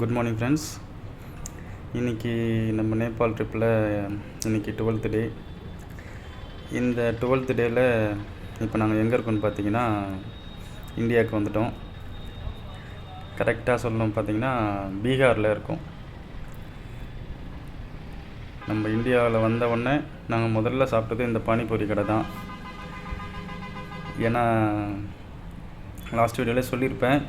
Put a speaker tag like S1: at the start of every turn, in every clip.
S1: Good morning friends. இன்றைக்கி நம்ம நேபாள் ட்ரிப்பில் இன்றைக்கி 12th டே. இந்த 12th டேயில் இப்போ நாங்கள் எங்கே இருக்கோன்னு பார்த்தீங்கன்னா இந்தியாவுக்கு வந்துட்டோம். கரெக்டாக சொல்லணும் பார்த்தீங்கன்னா பீகாரில் இருக்கோம். நம்ம இந்தியாவில் வந்த உடனே நாங்கள் முதல்ல சாப்பிட்டது இந்த பானிபூரி கடை தான். ஏன்னா லாஸ்ட் வீடியோவில் சொல்லியிருப்பேன்,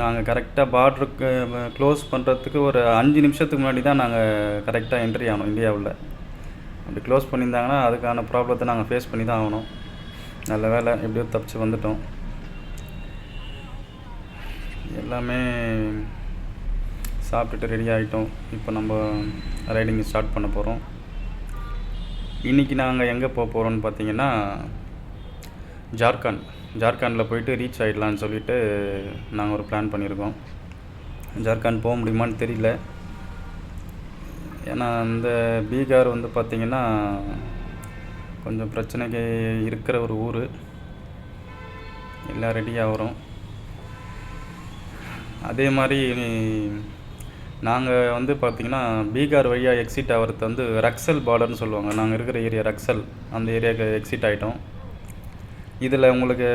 S1: நாங்கள் கரெக்டாக பார்டருக்கு க்ளோஸ் பண்ணுறதுக்கு ஒரு 5 நிமிஷத்துக்கு முன்னாடி தான் நாங்கள் கரெக்டாக என்ட்ரி ஆகணும் இந்தியாவில். அப்படி க்ளோஸ் பண்ணியிருந்தாங்கன்னா அதுக்கான ப்ராப்ளத்தை நாங்கள் ஃபேஸ் பண்ணி தான் ஆகணும். நல்ல வேலை எப்படியோ தப்பிச்சு வந்துட்டோம். எல்லாமே சாப்பிட்டுட்டு ரெடி ஆகிட்டோம். இப்போ நம்ம ரைடிங் ஸ்டார்ட் பண்ண போகிறோம். இன்றைக்கி நாங்கள் எங்கே போக போகிறோன்னு பார்த்தீங்கன்னா ஜார்க்கண்டில் போயிட்டு ரீச் ஆகிடலான்னு சொல்லிவிட்டு நாங்கள் ஒரு பிளான் பண்ணியிருக்கோம். ஜார்க்கண்ட் போக முடியுமான்னு தெரியல. ஏன்னா இந்த பீகார் வந்து பார்த்திங்கன்னா கொஞ்சம் பிரச்சனைக்கு இருக்கிற ஒரு ஊர். எல்லாம் ரெடியாக வரும். அதே மாதிரி நாங்கள் வந்து பார்த்திங்கன்னா பீகார் வழியாக எக்ஸிட் ஆகிறது வந்து ரக்சல் பார்டர்னு சொல்லுவாங்க. நாங்கள் இருக்கிற ஏரியா ரக்சல், அந்த ஏரியாவுக்கு எக்ஸிட் ஆகிட்டோம். இதில் உங்களுக்கு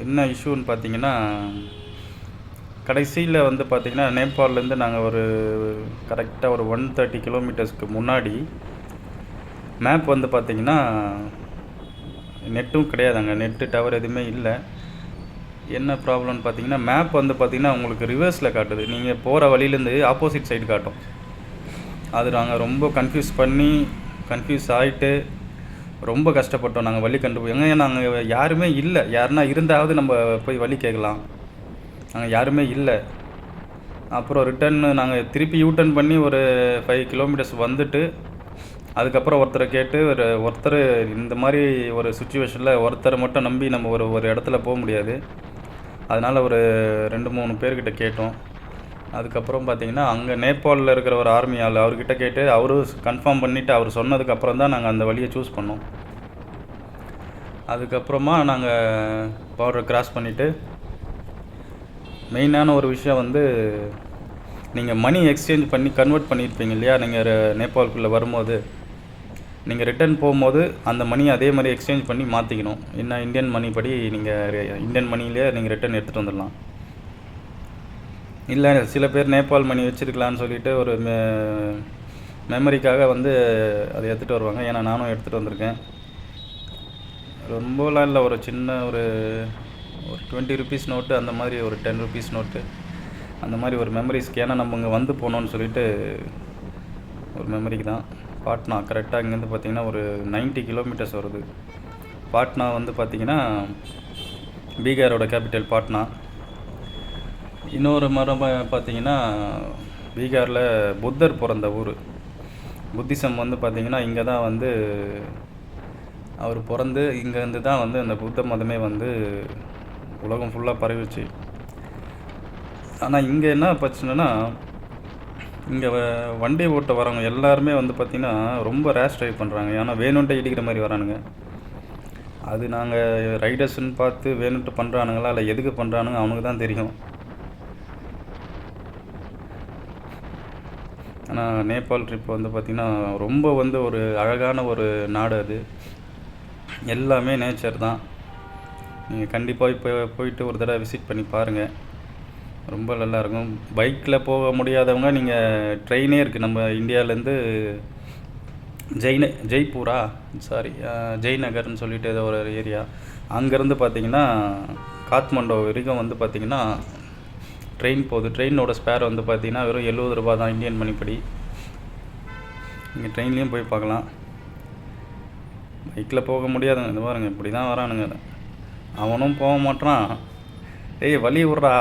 S1: என்ன இஷ்யூன்னு பார்த்தீங்கன்னா, கடைசியில் வந்து பார்த்திங்கன்னா நேபாளிலேருந்து நாங்கள் ஒரு கரெக்டாக ஒரு 130 கிலோமீட்டர்ஸ்க்கு முன்னாடி மேப் வந்து பார்த்திங்கன்னா நெட்டும் கிடையாது. அங்கே நெட்டு டவர் எதுவுமே இல்லை. என்ன ப்ராப்ளம்னு பார்த்தீங்கன்னா, மேப் வந்து பார்த்திங்கன்னா உங்களுக்கு ரிவர்ஸில் காட்டுது. நீங்கள் போகிற வழியிலேருந்து ஆப்போசிட் சைடு காட்டும். அது நாங்கள் ரொம்ப கன்ஃபியூஸ் ஆகிட்டு ரொம்ப கஷ்டப்பட்டோம். நாங்கள் வழி கண்டுபிடிங்க. நாங்கள் யாருமே இல்லை. யாருன்னா இருந்தாவது நம்ம போய் வழி கேட்கலாம். நாங்கள் யாருமே இல்லை. அப்புறம் ரிட்டர்ன் நாங்கள் திருப்பி யூட்டர்ன் பண்ணி ஒரு 5 கிலோமீட்டர்ஸ் வந்துட்டு அதுக்கப்புறம் ஒருத்தரை கேட்டு ஒருத்தர் இந்த மாதிரி ஒரு சுச்சுவேஷனில் ஒருத்தரை மட்டும் நம்பி நம்ம ஒரு இடத்துல போக முடியாது. அதனால் ஒரு 2-3 பேர்கிட்ட கேட்டோம். அதுக்கப்புறம் பார்த்திங்கன்னா அங்கே நேபாளில் இருக்கிற ஒரு ஆர்மி ஆள், அவர்கிட்ட கேட்டு அவரு கன்ஃபார்ம் பண்ணிவிட்டு அவர் சொன்னதுக்கப்புறம் தான் நாங்கள் அந்த வழியை சூஸ் பண்ணோம். அதுக்கப்புறமா நாங்கள் பார்டர் கிராஸ் பண்ணிவிட்டு மெயினான ஒரு விஷயம் வந்து, நீங்கள் மணி எக்ஸ்சேஞ்ச் பண்ணி கன்வெர்ட் பண்ணியிருப்பீங்க இல்லையா, நீங்கள் நேபாளுக்குள்ளே வரும்போது நீங்கள் ரிட்டர்ன் போகும்போது அந்த மணியை அதே மாதிரி எக்ஸ்சேஞ்ச் பண்ணி மாற்றிக்கணும். என்ன இந்தியன் மணி படி நீங்கள் இந்தியன் மணியிலே நீங்கள் ரிட்டர்ன் எடுத்துகிட்டு வந்துடலாம். இல்லை சில பேர் நேபாள் மணி வச்சுருக்கலான்னு சொல்லிவிட்டு ஒரு மெமரிக்காக வந்து அதை எடுத்துகிட்டு வருவாங்க. ஏன்னா நானும் எடுத்துகிட்டு வந்திருக்கேன். ரொம்பலாம் இல்லை, ஒரு சின்ன ஒரு 20 ருபீஸ் நோட்டு, அந்த மாதிரி ஒரு 10 ருபீஸ் நோட்டு, அந்த மாதிரி ஒரு மெமரிஸ்க்கு. ஏன்னா நம்ம இங்கே வந்து போனோன்னு சொல்லிவிட்டு ஒரு மெமரிக்கு தான். பாட்னா கரெக்டாக இங்கேருந்து பார்த்திங்கன்னா ஒரு 90 கிலோமீட்டர்ஸ் வருது. பாட்னா வந்து பார்த்திங்கன்னா பீகாரோட கேபிட்டல் பாட்னா. இன்னொரு மரம் பார்த்திங்கன்னா பீகாரில் புத்தர் பிறந்த ஊர். புத்திசம் வந்து பார்த்திங்கன்னா இங்கே தான் வந்து அவர் பிறந்து இங்கேருந்து தான் வந்து அந்த புத்த மதமே வந்து உலகம் ஃபுல்லாக பரவிச்சு. ஆனால் இங்கே என்ன பிரச்சனைனா, இங்கே வண்டி ஓட்ட வரவங்க எல்லாருமே வந்து பார்த்திங்கன்னா ரொம்ப ரேஷ் ட்ரைவ் பண்ணுறாங்க. ஏன்னா வேணுன்ட்டு இடிக்கிற மாதிரி வரானுங்க. அது நாங்கள் ரைடர்ஸ்ன்னு பார்த்து வேணுன்ட்டு பண்ணுறானுங்களா இல்லை எதுக்கு பண்ணுறானுங்க அவனுக்கு தான் தெரியும். ஆனால் நேபாள் ட்ரிப் வந்து பார்த்திங்கன்னா ரொம்ப வந்து ஒரு அழகான ஒரு நாடு. அது எல்லாமே நேச்சர் தான். நீங்கள் கண்டிப்பாக இப்போ போயிட்டு ஒரு தடவை விசிட் பண்ணி பாருங்கள். ரொம்ப நல்லாயிருக்கும். பைக்கில் போக முடியாதவங்க நீங்கள் ட்ரெயினே இருக்குது. நம்ம இந்தியாவிலேருந்து ஜெய்நகர்னு சொல்லிட்டு ஏதோ ஒரு ஏரியா, அங்கேருந்து பார்த்திங்கன்னா காத்மண்டு வரைக்கும் வந்து பார்த்திங்கன்னா ட்ரெயின் போகுது. ட்ரெயினோட ஸ்பேர் வந்து பார்த்திங்கன்னா வெறும் 70 ரூபா தான் இந்தியன் மணிப்படி. நீங்கள் ட்ரெயின்லேயும் போய் பார்க்கலாம். பைக்கில் போக முடியாதுங்க. இந்த பாருங்க இப்படி தான் வரானுங்க. அவனும் போக மாட்டான். வழி விட்றா,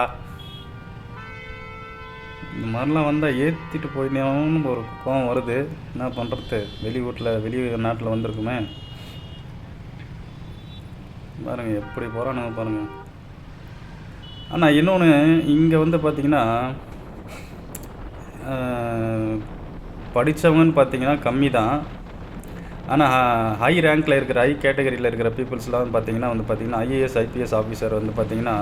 S1: இந்த மாதிரிலாம் வந்தால் ஏற்றிட்டு போயிடணும்னு ஒரு கோவம் வருது. என்ன பண்ணுறது, வெளி நாட்டில் வந்திருக்குமே. பாருங்கள் எப்படி போகிறானுங்க பாருங்கள். ஆனால் இன்னொன்று, இங்கே வந்து பார்த்திங்கன்னா படித்தவங்கன்னு பார்த்திங்கன்னா கம்மி தான். ஆனால் ஹை ரேங்கில் இருக்கிற ஹை கேட்டகரியில் இருக்கிற பீப்புள்ஸ்லாம் பார்த்திங்கன்னா வந்து பார்த்திங்கன்னா ஐஏஎஸ் ஐபிஎஸ் ஆஃபீஸர் வந்து பார்த்திங்கன்னா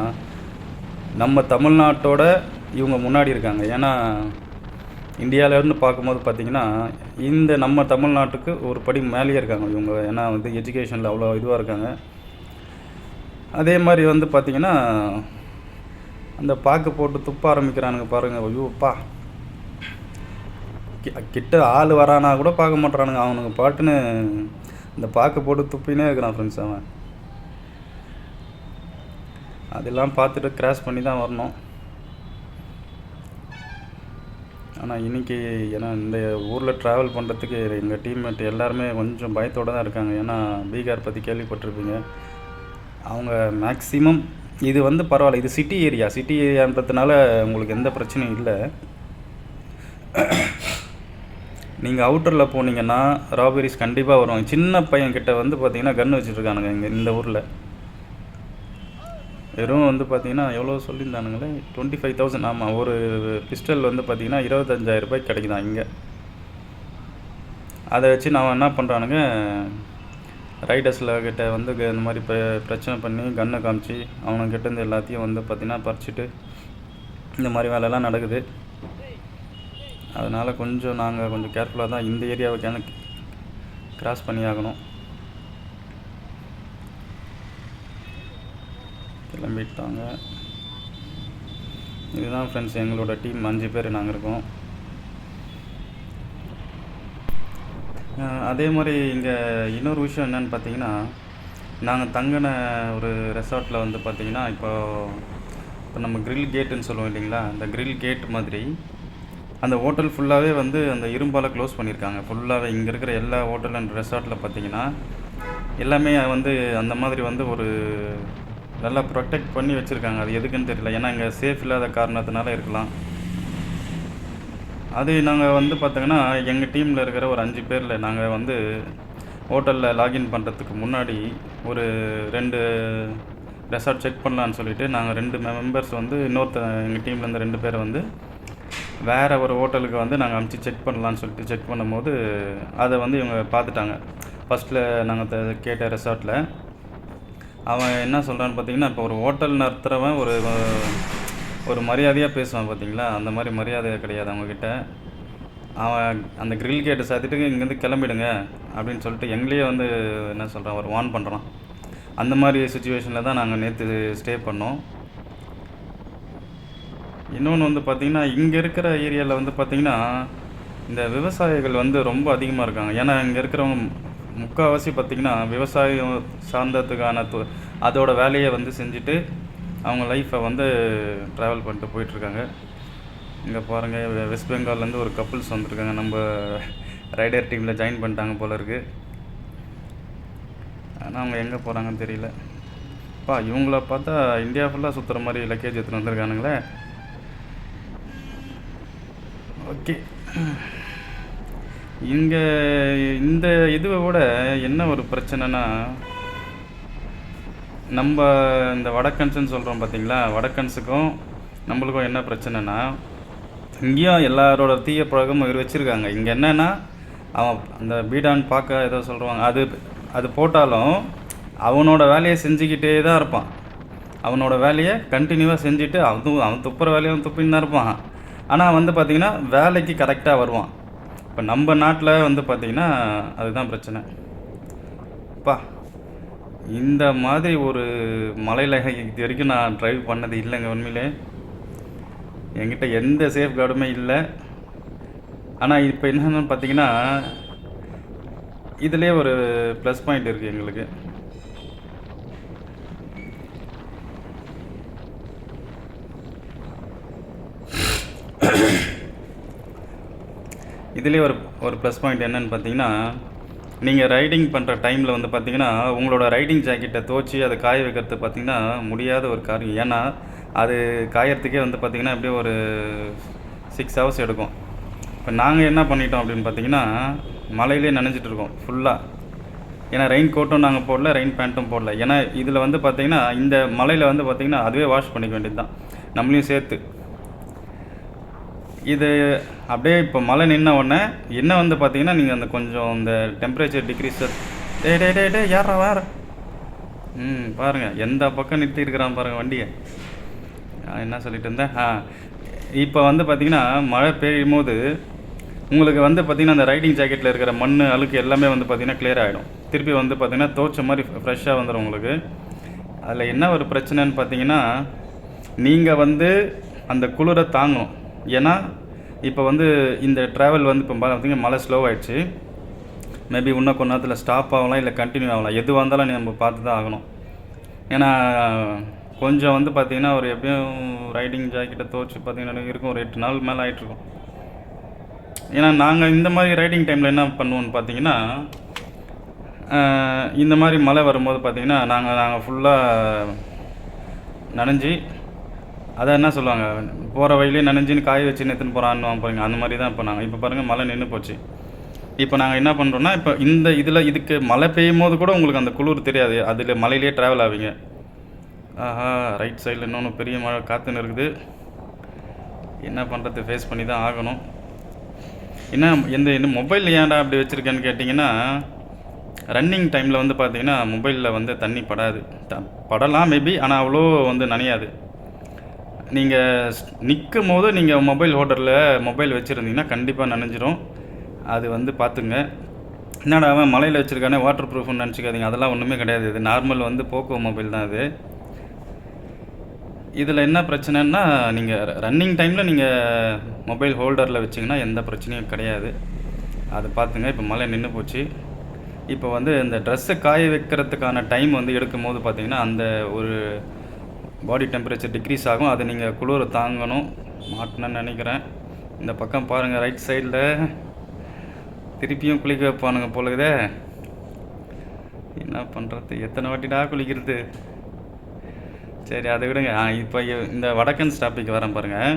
S1: நம்ம தமிழ்நாட்டோட இவங்க முன்னாடி இருக்காங்க. ஏன்னா இந்தியாவிலேருந்து பார்க்கும்போது பார்த்திங்கன்னா இந்த நம்ம தமிழ்நாட்டுக்கு ஒரு படி மேலேயே இருக்காங்க இவங்க. ஏன்னா வந்து எஜுகேஷனில் அவ்வளோ இதுவாக இருக்காங்க. அதே மாதிரி வந்து பார்த்திங்கன்னா அந்த பாக்கு போட்டு துப்ப ஆரம்பிக்கிறானுங்க பாருங்கள். ஐயோப்பா, கிட்ட ஆள் வரானா கூட பார்க்க மாட்றானுங்க. அவனுங்க பாட்டுன்னு இந்த பாக்கு போட்டு துப்பினே இருக்கிறான் ஃப்ரெண்ட்ஸ். அவன் அதெல்லாம் பார்த்துட்டு கிராஸ் பண்ணி தான் வரணும். ஆனால் இன்றைக்கி ஏன்னா இந்த ஊரில் ட்ராவல் பண்ணுறதுக்கு எங்கள் டீம்மேட் எல்லாருமே கொஞ்சம் பயத்தோடு தான் இருக்காங்க. ஏன்னா பீகார் பற்றி கேள்விப்பட்டிருப்பீங்க. அவங்க மேக்ஸிமம் இது வந்து பரவாயில்ல, இது சிட்டி ஏரியான்றதுனால உங்களுக்கு எந்த பிரச்சனையும் இல்லை. நீங்கள் அவுட்டரில் போனீங்கன்னா ராபரிஸ் கண்டிப்பாக வரும். சின்ன பையன்கிட்ட வந்து பார்த்திங்கன்னா கன்று வச்சுட்ருக்கானுங்க இங்கே இந்த ஊரில். வெறும் வந்து பார்த்திங்கன்னா எவ்வளோ சொல்லியிருந்தானுங்களே, 25,000. ஆமாம், ஒரு பிஸ்டல் வந்து பார்த்திங்கன்னா 25,000 ரூபாய்க்கு கிடைக்குதான் இங்கே. அதை வச்சு நான் என்ன பண்ணுறானுங்க, ரைடர்ஸில் கிட்ட வந்து இந்த மாதிரி பிரச்சனை பண்ணி கன்னை காமிச்சு அவனுங்கிட்டேருந்து எல்லாத்தையும் வந்து பார்த்திங்கன்னா பறிச்சுட்டு இந்த மாதிரி வேலையெல்லாம் நடக்குது. அதனால் கொஞ்சம் நாங்கள் கொஞ்சம் கேர்ஃபுல்லாக தான் இந்த ஏரியாவுக்கான கிராஸ் பண்ணி ஆகணும். கிளம்பிட்டாங்க. இதுதான் ஃப்ரெண்ட்ஸ் எங்களோட டீம். 5 பேர் நாங்கள் இருக்கோம். அதே மாதிரி இங்கே இன்னொரு விஷயம் என்னென்னு பார்த்தீங்கன்னா, நாங்கள் தங்கின ஒரு ரெசார்ட்டில் வந்து பார்த்திங்கன்னா இப்போ நம்ம கிரில் கேட்டுன்னு சொல்லுவோம் இல்லைங்களா, அந்த கிரில் கேட் மாதிரி அந்த ஹோட்டல் ஃபுல்லாகவே வந்து அந்த இரும்பால் க்ளோஸ் பண்ணியிருக்காங்க ஃபுல்லாகவே. இங்கே இருக்கிற எல்லா ஹோட்டல் அண்ட் ரெசார்ட்டில் பார்த்திங்கன்னா எல்லாமே வந்து அந்த மாதிரி வந்து ஒரு நல்லா ப்ரொடெக்ட் பண்ணி வச்சுருக்காங்க. அது எதுக்குன்னு தெரியல. ஏன்னா இங்கே சேஃப் இல்லாத காரணத்தினால இருக்கலாம். அது நாங்கள் வந்து பார்த்தோங்கன்னா எங்கள் டீமில் இருக்கிற ஒரு 5 பேரில் நாங்கள் வந்து ஹோட்டலில் லாகின் பண்ணுறதுக்கு முன்னாடி ஒரு 2 ரெசார்ட் செக் பண்ணலான்னு சொல்லிவிட்டு நாங்கள் 2 மெம்பர்ஸ் வந்து எங்கள் டீம்லேருந்து 2 பேரை வந்து வேறு ஒரு ஹோட்டலுக்கு வந்து நாங்கள் அனுப்பிச்சி செக் பண்ணலான்னு சொல்லிட்டு செக் பண்ணும்போது அதை வந்து இவங்க பார்த்துட்டாங்க. ஃபஸ்ட்டில் நாங்கள் கேட்ட ரெசார்ட்டில் அவன் என்ன சொல்கிறான்னு பார்த்தீங்கன்னா, இப்போ ஒரு ஹோட்டல் நடத்துகிறவன் ஒரு மரியாதையாக பேசுவான் பார்த்தீங்களா, அந்த மாதிரி மரியாதை கிடையாது அவங்கக்கிட்ட. அவன் அந்த கிரில் கேட்டை சாத்திட்டு இங்கேருந்து கிளம்பிடுங்க அப்படின்னு சொல்லிட்டு எங்களையே வந்து என்ன சொல்கிறான், ஒரு வார்ன் பண்ணுறான். அந்த மாதிரி சுச்சுவேஷனில் தான் நாங்கள் நேற்று ஸ்டே பண்ணோம். இன்னொன்று வந்து பார்த்திங்கன்னா, இங்கே இருக்கிற ஏரியாவில் வந்து பார்த்திங்கன்னா இந்த விவசாயிகள் வந்து ரொம்ப அதிகமாக இருக்காங்க. ஏன்னா இங்கே இருக்கிறவங்க முக்கால்வாசி பார்த்திங்கன்னா விவசாயம் சார்ந்ததுக்கான அதோட வேலையை வந்து செஞ்சுட்டு அவங்க லைஃப்பை வந்து ட்ராவல் பண்ணிட்டு போயிட்டுருக்காங்க. இங்கே பாருங்கள், வெஸ்ட் பெங்கால்லேருந்து ஒரு கப்புள்ஸ் வந்துருக்காங்க. நம்ம ரைடர் டீமில் ஜாயின் பண்ணிட்டாங்க போல இருக்குது. ஆனால் அவங்க எங்கே போகிறாங்கன்னு தெரியல. இவங்கள பார்த்தா இந்தியா ஃபுல்லாக சுற்றுற மாதிரி லக்கேஜ் எடுத்துகிட்டு வந்திருக்கானுங்களே. ஓகே, இங்கே இந்த இதுவை விட என்ன ஒரு பிரச்சனைனா, நம்ம இந்த வடக்கன்ஸுன்னு சொல்கிறோம் பார்த்திங்களா, வடக்கன்ஸுக்கும் நம்மளுக்கும் என்ன பிரச்சனைனா, இங்கேயும் எல்லாரோட தீய பழக்கமும் வச்சுருக்காங்க. இங்கே என்னென்னா, அவன் அந்த பீடான் பார்க்க ஏதோ சொல்கிறாங்க, அது போட்டாலும் அவனோட வேலையை செஞ்சுக்கிட்டே தான் இருப்பான். அவனோட வேலையை கண்டினியூவாக செஞ்சுட்டு அவன் துப்புற வேலையை அவன் துப்பின்னு தான் இருப்பான். ஆனால் வந்து பார்த்திங்கன்னா வேலைக்கு கரெக்டாக வருவான். இப்போ நம்ம நாட்டில் வந்து பார்த்திங்கன்னா அதுதான் பிரச்சனை. இந்த மாதிரி ஒரு மலையில் இது வரைக்கும் நான் ட்ரைவ் பண்ணது இல்லைங்க. உண்மையிலே என்கிட்ட எந்த சேஃப் கார்டுமே இல்லை. ஆனால் இப்போ என்னென்னு பார்த்தீங்கன்னா, இதிலே ஒரு ப்ளஸ் பாயிண்ட் இருக்குது எங்களுக்கு. இதிலே ஒரு ப்ளஸ் பாயிண்ட் என்னென்னு பார்த்தீங்கன்னா, நீங்கள் ரைடிங் பண்ணுற டைமில் வந்து பார்த்திங்கன்னா உங்களோட ரைடிங் ஜாக்கெட்டை துவச்சி அதை காய வைக்கிறது பார்த்திங்கன்னா முடியாத ஒரு காரியம். ஏன்னா அது காயறதுக்கே வந்து பார்த்திங்கன்னா எப்படியோ ஒரு 6 hours எடுக்கும். இப்போ நாங்கள் என்ன பண்ணிட்டோம் அப்படின்னு பார்த்திங்கன்னா, மழையிலே நனைஞ்சிட்டு இருக்கோம் ஃபுல்லாக. ஏன்னா ரெயின் கோட்டும் நாங்கள் போடல, ரெயின் பேண்ட்டும் போடல. ஏன்னா இதில் வந்து பார்த்திங்கன்னா இந்த மழையில் வந்து பார்த்திங்கன்னா அதுவே வாஷ் பண்ணிக்க வேண்டியது தான், நம்மளையும் சேர்த்து. இது அப்படியே இப்போ மழை நின்ன உடனே என்ன வந்து பார்த்தீங்கன்னா, நீங்கள் அந்த கொஞ்சம் இந்த டெம்பரேச்சர் டிக்ரீஸ் டே யாரா வேறு பாருங்கள் எந்த பக்கம் நிறுத்திருக்கிறான் பாருங்கள் வண்டியை. என்ன சொல்லிட்டு இருந்தேன், இப்போ வந்து பார்த்திங்கன்னா மழை பெய்யும்போது உங்களுக்கு வந்து பார்த்திங்கன்னா அந்த ரைடிங் ஜாக்கெட்டில் இருக்கிற மண் அழுக்கு எல்லாமே வந்து பார்த்திங்கன்னா கிளியர் ஆகிடும். திருப்பி வந்து பார்த்திங்கன்னா துவைச்ச மாதிரி ஃப்ரெஷ்ஷாக வந்துடும் உங்களுக்கு. அதில் என்ன ஒரு பிரச்சனைன்னு பார்த்தீங்கன்னா, நீங்கள் வந்து அந்த குளிரை தாங்கணும். ஏன்னா இப்போ வந்து இந்த ட்ராவல் வந்து இப்போ பார்த்தீங்கன்னா மழை ஸ்லோவாகிடுச்சு. மேபி இன்னும் கொஞ்ச நேரத்தில் ஸ்டாப் ஆகலாம், இல்லை கண்டினியூ ஆகலாம். எதுவாக இருந்தாலும் நம்ம பார்த்து தான் ஆகணும். ஏன்னா கொஞ்சம் வந்து பார்த்திங்கன்னா ஒரு எப்படியும் ரைடிங் ஜாக்கெட்டை துவைச்சி பார்த்திங்கன்னா இருக்கும் ஒரு 8 நாள் மேலே ஆகிட்ருக்கும். ஏன்னா நாங்கள் இந்த மாதிரி ரைடிங் டைமில் என்ன பண்ணுவோன்னு பார்த்தீங்கன்னா, இந்த மாதிரி மழை வரும்போது பார்த்திங்கன்னா நாங்கள் ஃபுல்லாக நனைஞ்சி, அதை என்ன சொல்லுவாங்க, போகிற வழியிலே நனைஞ்சின்னு காய வச்சு எடுத்துன்னு போகிறான்னு பாருங்க. அந்த மாதிரி தான் இப்போ நாங்கள் இப்போ பாருங்கள் மழை நின்று போச்சு. இப்போ நாங்கள் என்ன பண்ணுறோன்னா, இப்போ இந்த இதில் இதுக்கு மழை பெய்யும் போது கூட உங்களுக்கு அந்த குளிர் தெரியாது. அதில் மழையிலே ட்ராவல் ஆவீங்க. ஆஹா, ரைட் சைடில் இன்னொன்று பெரிய மழை காற்றுன்னு இருக்குது. என்ன பண்ணுறது, ஃபேஸ் பண்ணி தான் ஆகணும். என்ன இந்த மொபைல் ஏன்டா அப்படி வச்சுருக்கேன்னு கேட்டிங்கன்னா, ரன்னிங் டைமில் வந்து பார்த்திங்கன்னா மொபைலில் வந்து தண்ணி படாது. படலாம் மேபி, ஆனால் அவ்வளோ வந்து நனையாது. நீங்கள் நிற்கும் போது நீங்கள் மொபைல் ஹோல்டரில் மொபைல் வச்சுருந்தீங்கன்னா கண்டிப்பாக நனைஞ்சிரும். அது வந்து பார்த்துங்க. என்னடா அவன் மலையில் வச்சுருக்கானே வாட்டர் ப்ரூஃப்னு நினச்சிக்காதீங்க. அதெல்லாம் ஒன்றுமே கிடையாது. இது நார்மல் வந்து போக்கோ மொபைல் தான் இது. இதில் என்ன பிரச்சனைன்னா, நீங்கள் ரன்னிங் டைமில் நீங்கள் மொபைல் ஹோல்டரில் வச்சிங்கன்னா எந்த பிரச்சனையும் கிடையாது. அதை பார்த்துங்க. இப்போ மழை நின்று போச்சு. இப்போ வந்து இந்த ட்ரெஸ்ஸை காய வைக்கிறதுக்கான டைம் வந்து எடுக்கும் போது பார்த்திங்கன்னா அந்த ஒரு பாடி டெம்பரேச்சர் டிக்ரீஸ் ஆகும். அதை நீங்கள் குளிர தாங்கணும். மாட்டினேன்னு நினைக்கிறேன். இந்த பக்கம் பாருங்கள், ரைட் சைடில் திருப்பியும் குளிக்க வைப்பானுங்க போலதே. என்ன பண்ணுறது, எத்தனை வாட்டிடா குளிக்கிறது. சரி, அதை விடுங்க. இப்போ இந்த வடக்கன்ஸ் டாபிக் வரேன் பாருங்கள்.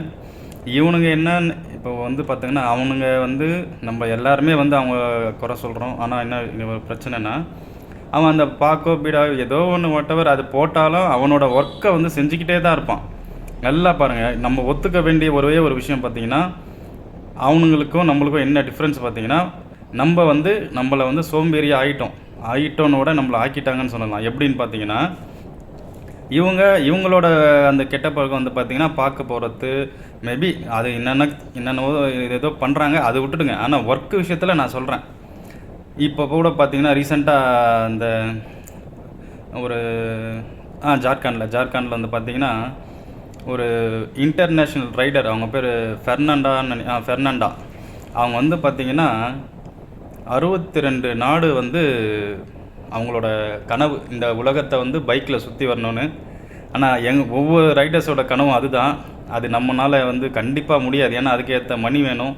S1: இவனுங்க என்னன்னு இப்போ வந்து பார்த்திங்கன்னா, அவனுங்க வந்து நம்ம எல்லாருமே வந்து அவங்க குறை சொல்கிறோம். ஆனால் என்ன ஒரு பிரச்சனைனா, அவன் அந்த பாக்கோ பீடா ஏதோ ஒன்று வாட்டவர் அது போட்டாலும் அவனோட ஒர்க்கை வந்து செஞ்சுக்கிட்டே தான் இருப்பான். நல்லா பாருங்கள், நம்ம ஒத்துக்க வேண்டிய ஒரே ஒரு விஷயம் பார்த்திங்கன்னா, அவனுங்களுக்கும் நம்மளுக்கும் என்ன டிஃப்ரென்ஸ் பார்த்திங்கன்னா, நம்ம வந்து நம்மளை வந்து சோம்பேறியாக ஆகிட்டோன்னோட நம்மளை ஆக்கிட்டாங்கன்னு சொல்லலாம். எப்படின்னு பார்த்தீங்கன்னா, இவங்களோட அந்த கெட்ட பழக்கம் வந்து பார்த்திங்கன்னா பார்க்க போகிறது மேபி அது என்னென்னவோ ஏதோ பண்ணுறாங்க, அதை விட்டுடுங்க. ஆனால் ஒர்க்கு விஷயத்தில் நான் சொல்கிறேன். இப்போ கூட பார்த்திங்கன்னா ரீசெண்டாக அந்த ஒரு ஜார்க்கண்டில் வந்து பார்த்திங்கன்னா ஒரு இன்டர்நேஷ்னல் ரைடர், அவங்க பேர் ஃபெர்னாண்டா. அவங்க வந்து பார்த்திங்கன்னா 62 நாடு வந்து அவங்களோட கனவு இந்த உலகத்தை வந்து பைக்கில் சுற்றி வரணும்னு. ஆனால் ஒவ்வொரு ரைடர்ஸோட கனவும் அதுதான். அது நம்மளால் வந்து கண்டிப்பாக முடியாது. ஏன்னா அதுக்கேற்ற மணி வேணும்,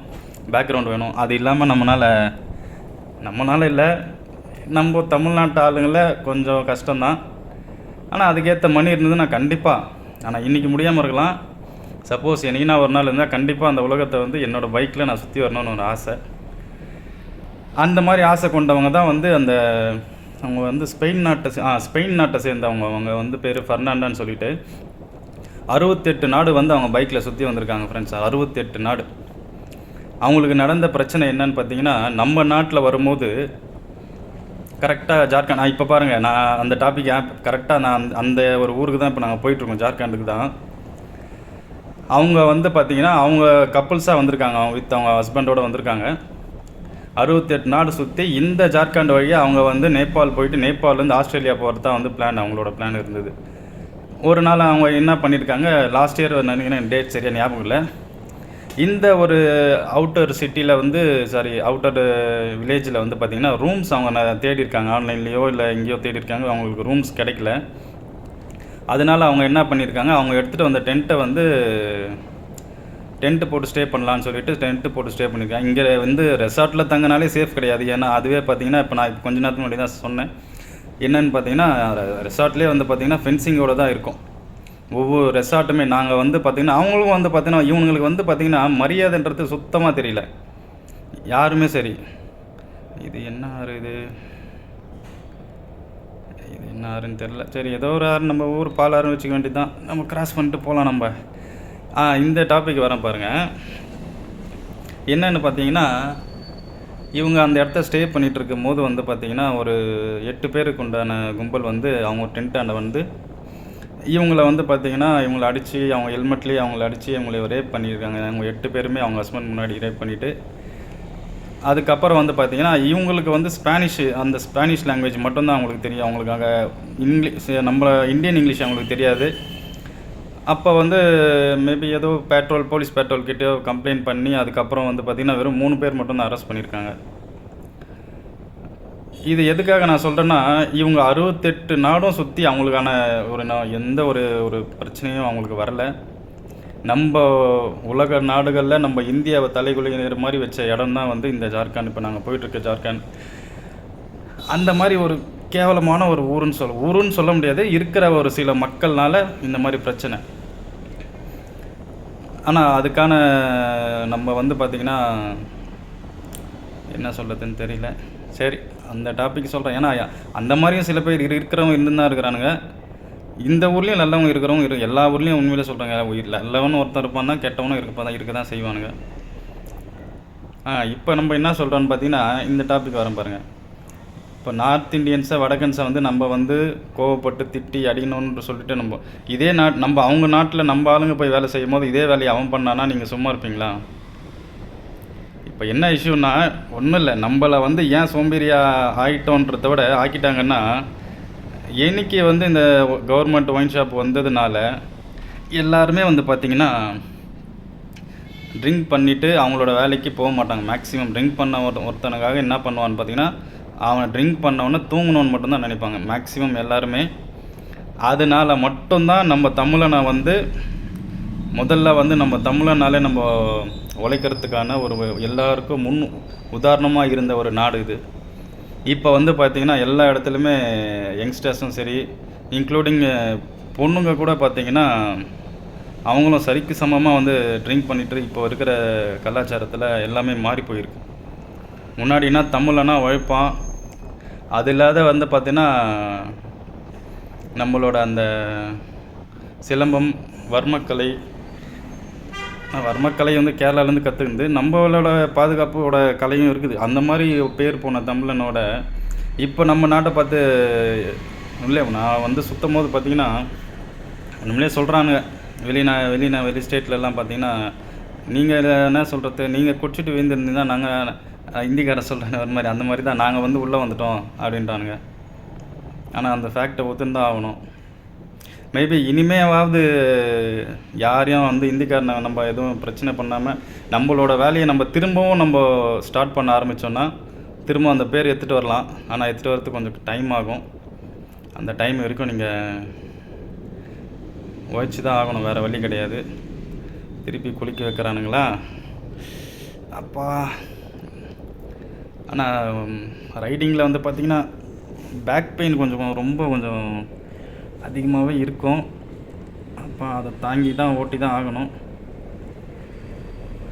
S1: பேக்ரவுண்ட் வேணும். அது இல்லாமல் நம்மளால் இல்லை, நம்ம தமிழ்நாட்டு ஆளுங்களை கொஞ்சம் கஷ்டம்தான். ஆனால் அதுக்கேற்ற மணி இருந்ததுன்னா கண்டிப்பாக. ஆனால் இன்றைக்கி முடியாமல் இருக்கலாம். சப்போஸ் என்னைக்குன்னா ஒரு நாள் இருந்தால் கண்டிப்பாக அந்த உலகத்தை வந்து என்னோடய பைக்கில் நான் சுற்றி வரணும்னு ஒரு ஆசை. அந்த மாதிரி ஆசை கொண்டவங்க தான் வந்து அவங்க வந்து ஸ்பெயின் நாட்டை சேர்ந்தவங்க. அவங்க வந்து பேர் ஃபெர்னாண்டான்னு சொல்லிட்டு 68 நாடு வந்து அவங்க பைக்கில் சுற்றி வந்திருக்காங்க ஃப்ரெண்ட்ஸ். 68 நாடு. அவங்களுக்கு நடந்த பிரச்சனை என்னன்னு பார்த்தீங்கன்னா, நம்ம நாட்டில் வரும்போது கரெக்டாக ஜார்க்கண்ட், இப்போ பாருங்கள், நான் அந்த டாபிக் கரெக்டாக நான் அந்த ஒரு ஊருக்கு தான் இப்போ நாங்கள் போயிட்டுருக்கோம், ஜார்க்கண்டுக்கு தான். அவங்க வந்து பார்த்திங்கன்னா அவங்க கப்புள்ஸாக வந்திருக்காங்க, அவங்க வித் அவங்க ஹஸ்பண்டோடு வந்திருக்காங்க. 68 நாடு சுற்றி இந்த ஜார்க்கண்ட் வழியாக அவங்க வந்து நேபாள் போயிட்டு, நேபாள்லேருந்து ஆஸ்திரேலியா போகிறது தான் வந்து அவங்களோட பிளான் இருந்தது. ஒரு நாள் அவங்க என்ன பண்ணியிருக்காங்க, லாஸ்ட் இயர் நினைக்கிறேன், டேட் சரியாக ஞாபகம் இல்லை, இந்த ஒரு அவுட்டர் சிட்டியில் வந்து அவுட்டர் வில்லேஜில் வந்து பார்த்திங்கன்னா ரூம்ஸ் அவங்க தேடிருக்காங்க. ஆன்லைன்லேயோ இல்லை எங்கேயோ தேடிருக்காங்க, அவங்களுக்கு ரூம்ஸ் கிடைக்கல. அதனால் அவங்க என்ன பண்ணியிருக்காங்க, அவங்க எடுத்துகிட்டு வந்த டென்ட்டு போட்டு ஸ்டே பண்ணலான்னு சொல்லிட்டு டென்ட்டு போட்டு ஸ்டே பண்ணியிருக்காங்க. இங்கே வந்து ரெசார்ட்டில் தங்கினாலே சேஃப் கிடையாது. ஏன்னா அதுவே பார்த்திங்கன்னா இப்போ நான் கொஞ்ச நேரத்துக்கு முன்னாடி தான் சொன்னேன். என்னென்னு பார்த்தீங்கன்னா, ரெசார்ட்லேயே வந்து பார்த்திங்கன்னா ஃபென்சிங்கோடு தான் இருக்கும் ஒவ்வொரு ரெசார்ட்டுமே. நாங்கள் வந்து பார்த்திங்கன்னா அவங்களும் வந்து பார்த்திங்கன்னா இவங்களுக்கு வந்து பார்த்திங்கன்னா மரியாதைன்றது சுத்தமாக தெரியல யாருமே. சரி, இது என்ன ஆறு, இது என்ன ஆறுன்னு தெரில. சரி, ஏதோ ஒரு ஆறு, நம்ம ஊர் பாலாறுன்னு வச்சுக்க வேண்டியது தான். நம்ம கிராஸ் பண்ணிட்டு போகலாம் நம்ம. இந்த டாபிக் வரேன் பாருங்கள். என்னென்னு பார்த்தீங்கன்னா, இவங்க அந்த இடத்த ஸ்டே பண்ணிகிட்டு இருக்கும் போது வந்து பார்த்திங்கன்னா ஒரு 8 பேருக்கு உண்டான கும்பல் வந்து அவங்க டென்ட்டாண்ட வந்து இவங்கள வந்து பார்த்தீங்கன்னா, இவங்கள அடிச்சு, அவங்க ஹெல்மெட்லேயே அவங்கள அடிச்சு, இவங்கள ரேப் பண்ணியிருக்காங்க. அவங்க 8 பேருமே அவங்க ஹஸ்பண்ட் முன்னாடி ரேப் பண்ணிவிட்டு, அதுக்கப்புறம் வந்து பார்த்தீங்கன்னா, இவங்களுக்கு வந்து அந்த ஸ்பானிஷ் லாங்குவேஜ் மட்டும் தான் அவங்களுக்கு தெரியும். அவங்களுக்காக நம்ம இந்தியன் இங்கிலீஷ் அவங்களுக்கு தெரியாது. அப்போ வந்து மேபி ஏதோ போலீஸ் பேட்ரோல் கிட்டே கம்ப்ளைண்ட் பண்ணி, அதுக்கப்புறம் வந்து பார்த்திங்கன்னா வெறும் 3 பேர் மட்டும் தான் அரெஸ்ட் பண்ணியிருக்காங்க. இது எதுக்காக நான் சொல்கிறேன்னா, இவங்க 68 நாடும் சுற்றி அவங்களுக்கான எந்த ஒரு பிரச்சனையும் அவங்களுக்கு வரல. நம்ம உலக நாடுகளில் நம்ம இந்தியாவை தலைகுனிகிற மாதிரி வச்ச இடம் தான் வந்து இந்த ஜார்க்கண்ட். இப்போ நாங்கள் போயிட்டுருக்க ஜார்க்கண்ட் அந்த மாதிரி ஒரு கேவலமான ஒரு ஊருன்னு சொல்ல முடியாது. இருக்கிற ஒரு சில மக்கள்னால இந்த மாதிரி பிரச்சனை. ஆனால் அதுக்கான நம்ம வந்து பார்த்திங்கன்னா என்ன சொல்கிறதுன்னு தெரியல. சரி, அந்த டாபிக் சொல்கிறேன். ஏன்னா அந்த மாதிரியும் சில பேர் இருக்கிறவங்க இருந்து தான் இருக்கிறானுங்க. இந்த ஊர்லேயும் நல்லவங்க இருக்கிறவங்க எல்லா ஊர்லேயும் உண்மையிலே சொல்கிறாங்க. நல்லவனும் ஒருத்தர் இருப்பான் தான், கெட்டவனும் இருக்க தான் செய்வானுங்க. இப்போ நம்ம என்ன சொல்கிறோன்னு பார்த்தீங்கன்னா, இந்த டாபிக் வரோம் பாருங்கள். இப்போ நார்த் இண்டியன்ஸை வடக்கன்ஸை வந்து நம்ம வந்து கோவப்பட்டு திட்டி அடிக்கணும்னு சொல்லிட்டு நம்ம அவங்க நாட்டில் நம்ம ஆளுங்க போய் வேலை செய்யும் போது இதே வேலையை அவன் பண்ணானா நீங்கள் சும்மா இருப்பீங்களா? இப்போ என்ன இஷ்யூன்னா, ஒன்றும் இல்லை, நம்மளை வந்து ஏன் சோம்பேறியாக ஆகிட்டோன்றத விட ஆக்கிட்டாங்கன்னா, இன்னைக்கு வந்து இந்த கவர்மெண்ட் ஒயின் ஷாப் வந்ததுனால எல்லாருமே வந்து பார்த்திங்கன்னா ட்ரிங்க் பண்ணிவிட்டு அவங்களோட வேலைக்கு போக மாட்டாங்க. மேக்ஸிமம் ட்ரிங்க் பண்ண ஒருத்தனுக்காக என்ன பண்ணுவான்னு பார்த்தீங்கன்னா, அவனை ட்ரிங்க் பண்ணவொன்னே தூங்கணுன்னு மட்டும்தான் நினைப்பாங்க மேக்ஸிமம் எல்லாருமே. அதனால் மட்டும்தான் நம்ம தமிழனை வந்து முதல்ல வந்து நம்ம தமிழனாலே நம்ம உழைக்கிறதுக்கான எல்லாருக்கும் உதாரணமாக இருந்த ஒரு நாடு இது. இப்போ வந்து பார்த்திங்கன்னா எல்லா இடத்துலையுமே யங்ஸ்டர்ஸும் சரி, இன்க்ளூடிங் பொண்ணுங்க கூட பார்த்திங்கன்னா அவங்களும் சரிக்கு சமமாக வந்து ட்ரிங்க் பண்ணிவிட்டு இப்போ இருக்கிற கலாச்சாரத்தில் எல்லாமே மாறி போயிருக்கு. முன்னாடினா தமிழனா உழைப்பான். அது இல்லாத வந்து பார்த்திங்கன்னா நம்மளோட அந்த சிலம்பம் வர்மக்கலை வந்து கேரளாலேருந்து கற்றுக்குது. நம்மளோட பாதுகாப்போட கலையும் இருக்குது. அந்த மாதிரி பேர் போன தமிழனோட இப்போ நம்ம நாட்டை பார்த்து இல்லை, நான் வந்து சுற்றும் போது பார்த்திங்கன்னா நம்மளே சொல்கிறானுங்க, வெளி ஸ்டேட்லலாம் பார்த்திங்கன்னா, நீங்கள் என்ன சொல்கிறது, நீங்கள் குடிச்சிட்டு வீழ்ந்துருந்தீங்கன்னா நாங்கள் இந்திக்காரன் சொல்கிறேன் ஒரு மாதிரி, அந்த மாதிரி தான் நாங்கள் வந்து உள்ளே வந்துட்டோம் அப்படின்றானுங்க. ஆனால் அந்த ஃபேக்டை ஒத்துந்தான் ஆகணும். மேபி இனிமேவாவது யாரையும் வந்து இந்திக்காரனை நம்ம எதுவும் பிரச்சனை பண்ணாமல் நம்மளோட வேலையை திரும்பவும் ஸ்டார்ட் பண்ண ஆரம்பித்தோன்னா திரும்ப அந்த பேர் எடுத்துகிட்டு வரலாம். ஆனால் எடுத்துகிட்டு வரதுக்கு கொஞ்சம் டைம் ஆகும். அந்த டைம் வரைக்கும் நீங்கள் உழைச்சி தான் ஆகணும், வேறு வழி கிடையாது. திருப்பி குளிக்க வைக்கிறானுங்களா அப்பா. ஆனால் ரைடிங்கில் வந்து பார்த்திங்கன்னா பேக் பெயின் கொஞ்சம் அதிகமாகவே இருக்கும். அப்போ அதை தாங்கி தான் ஓட்டி தான் ஆகணும்.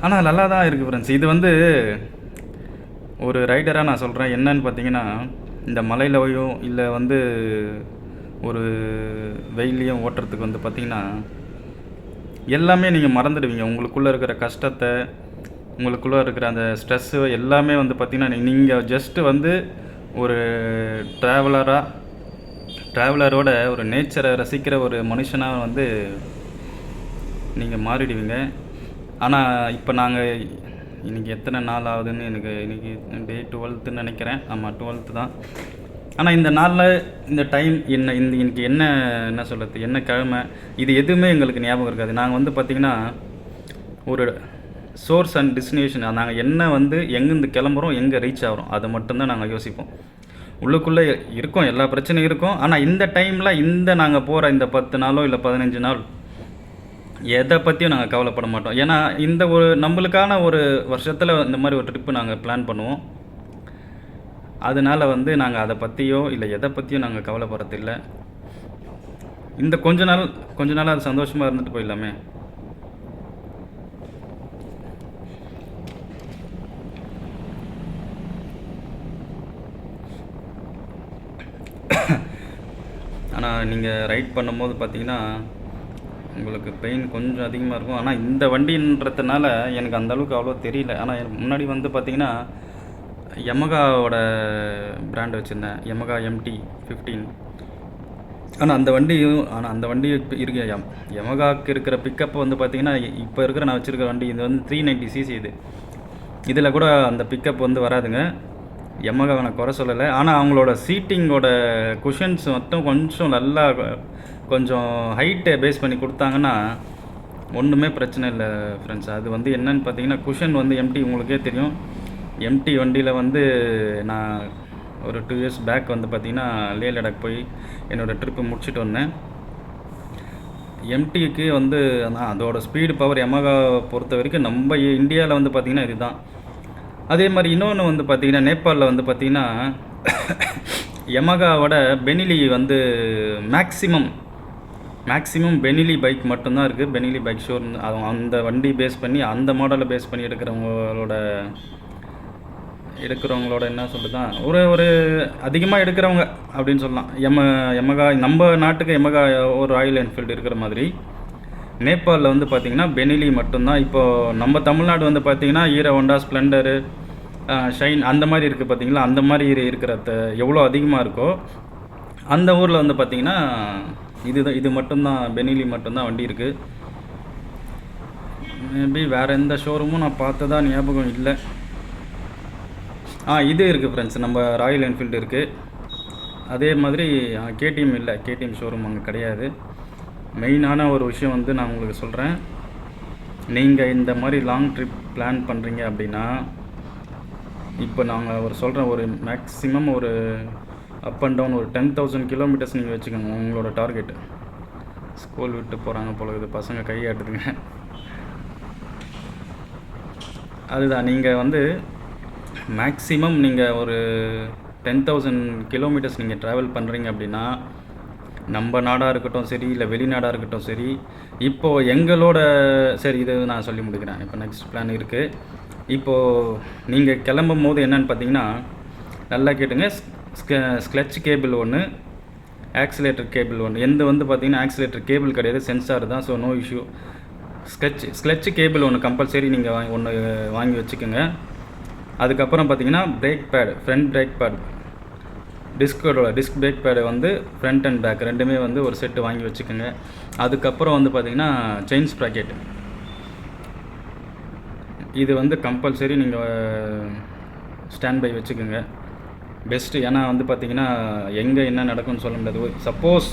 S1: ஆனால் நல்லா தான் இருக்குது ஃப்ரெண்ட்ஸ். இது வந்து ஒரு ரைடராக நான் சொல்கிறேன். என்னன்னு பார்த்தீங்கன்னா, இந்த மலையிலையோ இல்லை வந்து ஒரு வெயிலையும் ஓட்டுறதுக்கு வந்து பார்த்திங்கன்னா எல்லாமே நீங்கள் மறந்துடுவீங்க. உங்களுக்குள்ளே இருக்கிற கஷ்டத்தை, உங்களுக்குள்ளே இருக்கிற அந்த ஸ்ட்ரெஸ்ஸு எல்லாமே வந்து பார்த்திங்கன்னா நீங்கள் ஜஸ்ட்டு வந்து ஒரு ட்ராவலரோட ஒரு நேச்சரை ரசிக்கிற ஒரு மனுஷனாக வந்து நீங்கள் மாறிடுவீங்க. ஆனால் இப்போ நாங்கள் இன்றைக்கி எத்தனை நாள் ஆகுதுன்னு இன்றைக்கி டே 12ன்னு நினைக்கிறேன். ஆமாம், 12 தான். ஆனால் இந்த நாளில் இந்த டைம் இன்றைக்கி என்ன சொல்கிறது, என்ன கிழமை, இது எதுவுமே எங்களுக்கு ஞாபகம் இருக்காது. நாங்கள் வந்து பார்த்திங்கன்னா ஒரு சோர்ஸ் அண்ட் டெஸ்டினேஷன், நாங்கள் எங்கேருந்து கிளம்புறோம், எங்கே ரீச் ஆகிறோம், அதை மட்டும்தான் நாங்கள் யோசிப்போம். உள்ளுக்குள்ளே இருக்கும், எல்லா பிரச்சனையும் இருக்கும். ஆனால் இந்த டைமில் நாங்கள் போகிற இந்த 10 நாளோ இல்லை 15 நாள் எதை பற்றியும் நாங்கள் கவலைப்பட மாட்டோம். ஏன்னா நம்மளுக்கான ஒரு வருஷத்தில் இந்த மாதிரி ஒரு ட்ரிப்பு நாங்கள் பிளான் பண்ணுவோம். அதனால் வந்து நாங்கள் அதை பற்றியோ இல்லை எதை பற்றியும் நாங்கள் கவலைப்படுறதில்லை. இந்த கொஞ்ச நாள் அது சந்தோஷமாக இருந்துட்டு போயிடலாமே. ஆனால் நீங்கள் ரைட் பண்ணும்போது பார்த்தீங்கன்னா உங்களுக்கு பெயின் கொஞ்சம் அதிகமாக இருக்கும். ஆனால் இந்த வண்டின்றதுனால எனக்கு அந்தளவுக்கு அவ்வளோ தெரியல. ஆனால் எனக்கு முன்னாடி வந்து பார்த்திங்கன்னா யமகாவோட பிராண்ட் வச்சுருந்தேன், யமகா MT-15. ஆனால் அந்த வண்டி இப்போ இருக்கு யமகாவுக்கு இருக்கிற பிக்கப் வந்து பார்த்திங்கன்னா இப்போ இருக்கிற நான் வச்சுருக்கிற வண்டி இது வந்து 390cc இதில் கூட அந்த பிக்கப் வந்து வராதுங்க. யமகாவை நான் குறை சொல்லலை. ஆனால் அவங்களோட சீட்டிங்கோட குஷன்ஸ் மட்டும் கொஞ்சம் நல்லா கொஞ்சம் ஹைட்டை பேஸ் பண்ணி கொடுத்தாங்கன்னா ஒன்றுமே பிரச்சனை இல்லை ஃப்ரெண்ட்ஸ். அது வந்து என்னன்னு பார்த்தீங்கன்னா குஷன் வந்து எம்டி உங்களுக்கே தெரியும். எம்டி வண்டியில் வந்து நான் ஒரு 2 years பேக் வந்து பார்த்திங்கன்னா லே லடாக் போய் என்னோடய ட்ரிப்பு முடிச்சுட்டு வந்தேன். எம்டிக்கு வந்து அதோட ஸ்பீடு பவர் யமகா பொறுத்த வரைக்கும் நம்ம இந்தியாவில் வந்து பார்த்திங்கன்னா இதுதான். அதே மாதிரி இன்னொன்று வந்து பார்த்திங்கன்னா நேபாளில் வந்து பார்த்திங்கன்னா யமகாவோட பெனிலி வந்து மேக்ஸிமம் பெனிலி பைக் மட்டும்தான் இருக்குது. பெனிலி பைக் ஷோர் அந்த வண்டி பேஸ் பண்ணி அந்த மாடலை பேஸ் பண்ணி எடுக்கிறவங்களோட என்ன சொல்லுதான் ஒரு அதிகமாக எடுக்கிறவங்க அப்படின்னு சொல்லலாம். யமகா நம்ம நாட்டுக்கு யமகா ஒரு ராயல் என்ஃபீல்டு இருக்கிற மாதிரி நேபாளில் வந்து பார்த்திங்கன்னா பெனிலி மட்டும்தான். இப்போது நம்ம தமிழ்நாடு வந்து பார்த்திங்கன்னா ஹீரோ ஹோண்டா, ஸ்ப்ளெண்டரு, ஷைன் அந்த மாதிரி இருக்குது பார்த்திங்களா. அந்த மாதிரி இருக்கிற எவ்வளோ அதிகமாக இருக்கோ அந்த ஊரில் வந்து பார்த்திங்கன்னா இது மட்டும்தான், பெனிலி மட்டும்தான் வண்டி இருக்குது. மேபி வேறு எந்த ஷோரூமும் நான் பார்த்ததா ஞாபகம் இல்லை. இது இருக்குது ஃப்ரெண்ட்ஸ், நம்ம ராயல் என்ஃபீல்டு இருக்குது. அதே மாதிரி கேடிஎம் இல்லை, கேடிஎம் ஷோரூம் அங்கே கிடையாது. மெயினான ஒரு விஷயம் வந்து நான் உங்களுக்கு சொல்கிறேன். நீங்கள் இந்த மாதிரி லாங் ட்ரிப் பிளான் பண்ணுறீங்க அப்படின்னா இப்போ நாங்கள் சொல்கிறேன், ஒரு மேக்ஸிமம் ஒரு அப் அண்ட் டவுன் ஒரு 10,000 கிலோமீட்டர்ஸ் நீங்கள் வச்சுக்கோங்க உங்களோட டார்கெட்டு. ஸ்கூல் விட்டு போகிறாங்க போல இது பசங்க கையாட்டுதுங்க. அதுதான் நீங்கள் வந்து மேக்ஸிமம் நீங்கள் ஒரு 10,000 கிலோமீட்டர்ஸ் நீங்கள் ட்ராவல் பண்ணுறீங்க அப்படின்னா நம்ம நாடாக இருக்கட்டும் சரி, இல்லை வெளிநாடாக இருக்கட்டும் சரி, இப்போது எங்களோட சரி இது நான் சொல்லி முடிக்கிறேன். இப்போ நெக்ஸ்ட் பிளான் இருக்குது. இப்போது நீங்கள் கிளம்பும் போது என்னென்னு பார்த்தீங்கன்னா நல்லா கேட்டுங்க. ஸ்க்ளட்ச் கேபிள் ஒன்று, ஆக்சிலேட்டர் கேபிள் ஒன்று. எந்த வந்து பார்த்திங்கன்னா ஆக்சிலேட்டர் கேபிள் கிடையாது, சென்சார் தான். So no issue. Clutch cable ஒன்று கம்பல்சரி நீங்கள் ஒன்று வாங்கி வச்சுக்கோங்க. அதுக்கப்புறம் பார்த்திங்கன்னா brake pad, front brake pad, disc brake pad வந்து ஃப்ரண்ட் அண்ட் பேக் ரெண்டுமே வந்து ஒரு செட்டு வாங்கி வச்சுக்கோங்க. அதுக்கப்புறம் வந்து பார்த்திங்கன்னா செயின் ஸ்ப்ராக்கெட், இது வந்து கம்பல்சரி நீங்கள் ஸ்டாண்ட் பை வச்சுக்கோங்க, பெஸ்ட்டு. ஏன்னா வந்து பார்த்திங்கன்னா எங்கே என்ன நடக்கும்னு சொல்ல முடியாது. சப்போஸ்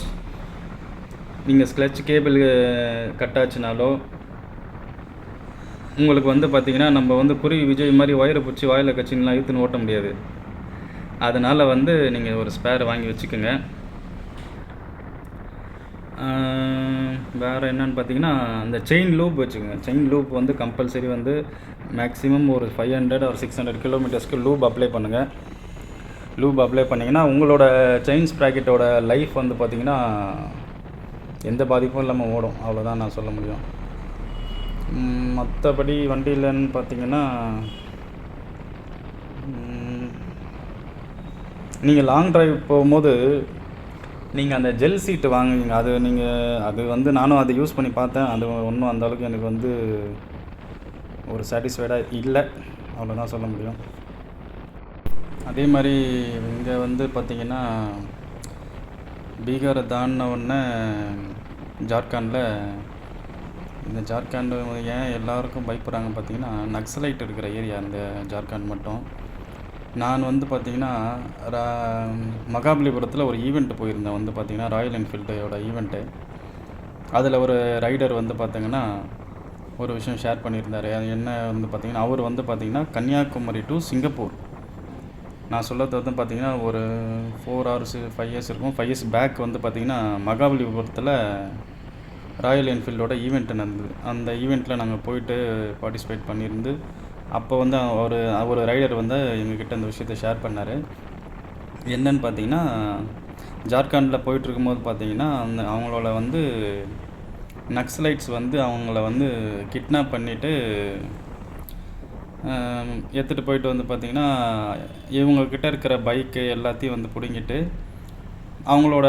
S1: நீங்கள் ஸ்க்ளட்ச் கேபிள் கட் ஆச்சுனாலோ உங்களுக்கு வந்து பார்த்திங்கன்னா நம்ம வந்து குருவி விஜய் மாதிரி ஒயரை பிடிச்சி வாயில் கட்சின்லாம் இழுத்துன்னு ஓட்ட முடியாது. அதனால் வந்து நீங்கள் ஒரு ஸ்பேர் வாங்கி வச்சுக்கோங்க. வேறு என்னென்னு பார்த்தீங்கன்னா அந்த செயின் லூப் வச்சுக்கோங்க. செயின் லூப் வந்து கம்பல்சரி வந்து மேக்ஸிமம் ஒரு 500 or 600 கிலோமீட்டர்ஸ்க்கு லூப் அப்ளை பண்ணுங்கள். லூப் அப்ளை பண்ணிங்கன்னா உங்களோட செயின் ஸ்ப்ராக்கெட்டோட லைஃப் வந்து பார்த்திங்கன்னா எந்த பாதிப்பும் இல்லாமல் ஓடும். அவ்வளோதான் நான் சொல்ல முடியும். மற்றபடி வண்டியிலன்னு பார்த்திங்கன்னா நீங்கள் லாங் ட்ரைவ் போகும்போது நீங்கள் அந்த ஜெல் சீட்டு வாங்குவீங்க. அது வந்து நானும் அதை யூஸ் பண்ணி பார்த்தேன். அது ஒன்றும் அந்தளவுக்கு எனக்கு வந்து ஒரு சாட்டிஸ்ஃபைடாக இல்லை, அவ்வளோதான் சொல்ல முடியும். அதே மாதிரி இங்கே வந்து பார்த்திங்கன்னா பீகாரை தாண்டின உடனே ஜார்க்கண்டில், இந்த ஜார்க்கண்டு ஏன் எல்லாருக்கும் பயப்படுறாங்க பார்த்திங்கன்னா நக்சலைட் இருக்கிற ஏரியா அந்த ஜார்க்கண்ட் மட்டும். நான் வந்து பார்த்திங்கன்னா மகாபலிபுரத்தில் ஒரு ஈவெண்ட் போயிருந்தேன். வந்து பார்த்திங்கன்னா ராயல் என்ஃபீல்டோட ஈவெண்ட்டு. அதில் ஒரு ரைடர் வந்து பார்த்திங்கன்னா ஒரு விஷயம் ஷேர் பண்ணியிருந்தார். அது என்ன வந்து பார்த்திங்கன்னா அவர் வந்து பார்த்திங்கன்னா கன்னியாகுமரி டு சிங்கப்பூர், நான் சொல்கிறது வந்து பார்த்திங்கன்னா ஒரு 4 hours 5 years இருக்கும். 5 years பேக் வந்து பார்த்திங்கன்னா மகாபலிபுரத்தில் ராயல் என்ஃபீல்டோட ஈவெண்ட் நடந்தது. அந்த ஈவெண்ட்டில் நாங்கள் போயிட்டு பார்ட்டிசிபேட் பண்ணியிருந்து அப்போ வந்து ஒரு ரைடர் வந்து எங்ககிட்ட அந்த விஷயத்தை ஷேர் பண்ணார். என்னன்னு பார்த்தீங்கன்னா ஜார்க்கண்டில் போயிட்டுருக்கும்போது பார்த்தீங்கன்னா அவங்களோட வந்து நக்சலைட்ஸ் வந்து அவங்கள வந்து கிட்னாப் பண்ணிவிட்டு எடுத்துகிட்டு போயிட்டு வந்து பார்த்திங்கன்னா இவங்கக்கிட்ட இருக்கிற பைக்கு எல்லாத்தையும் வந்து பிடுங்கிட்டு அவங்களோட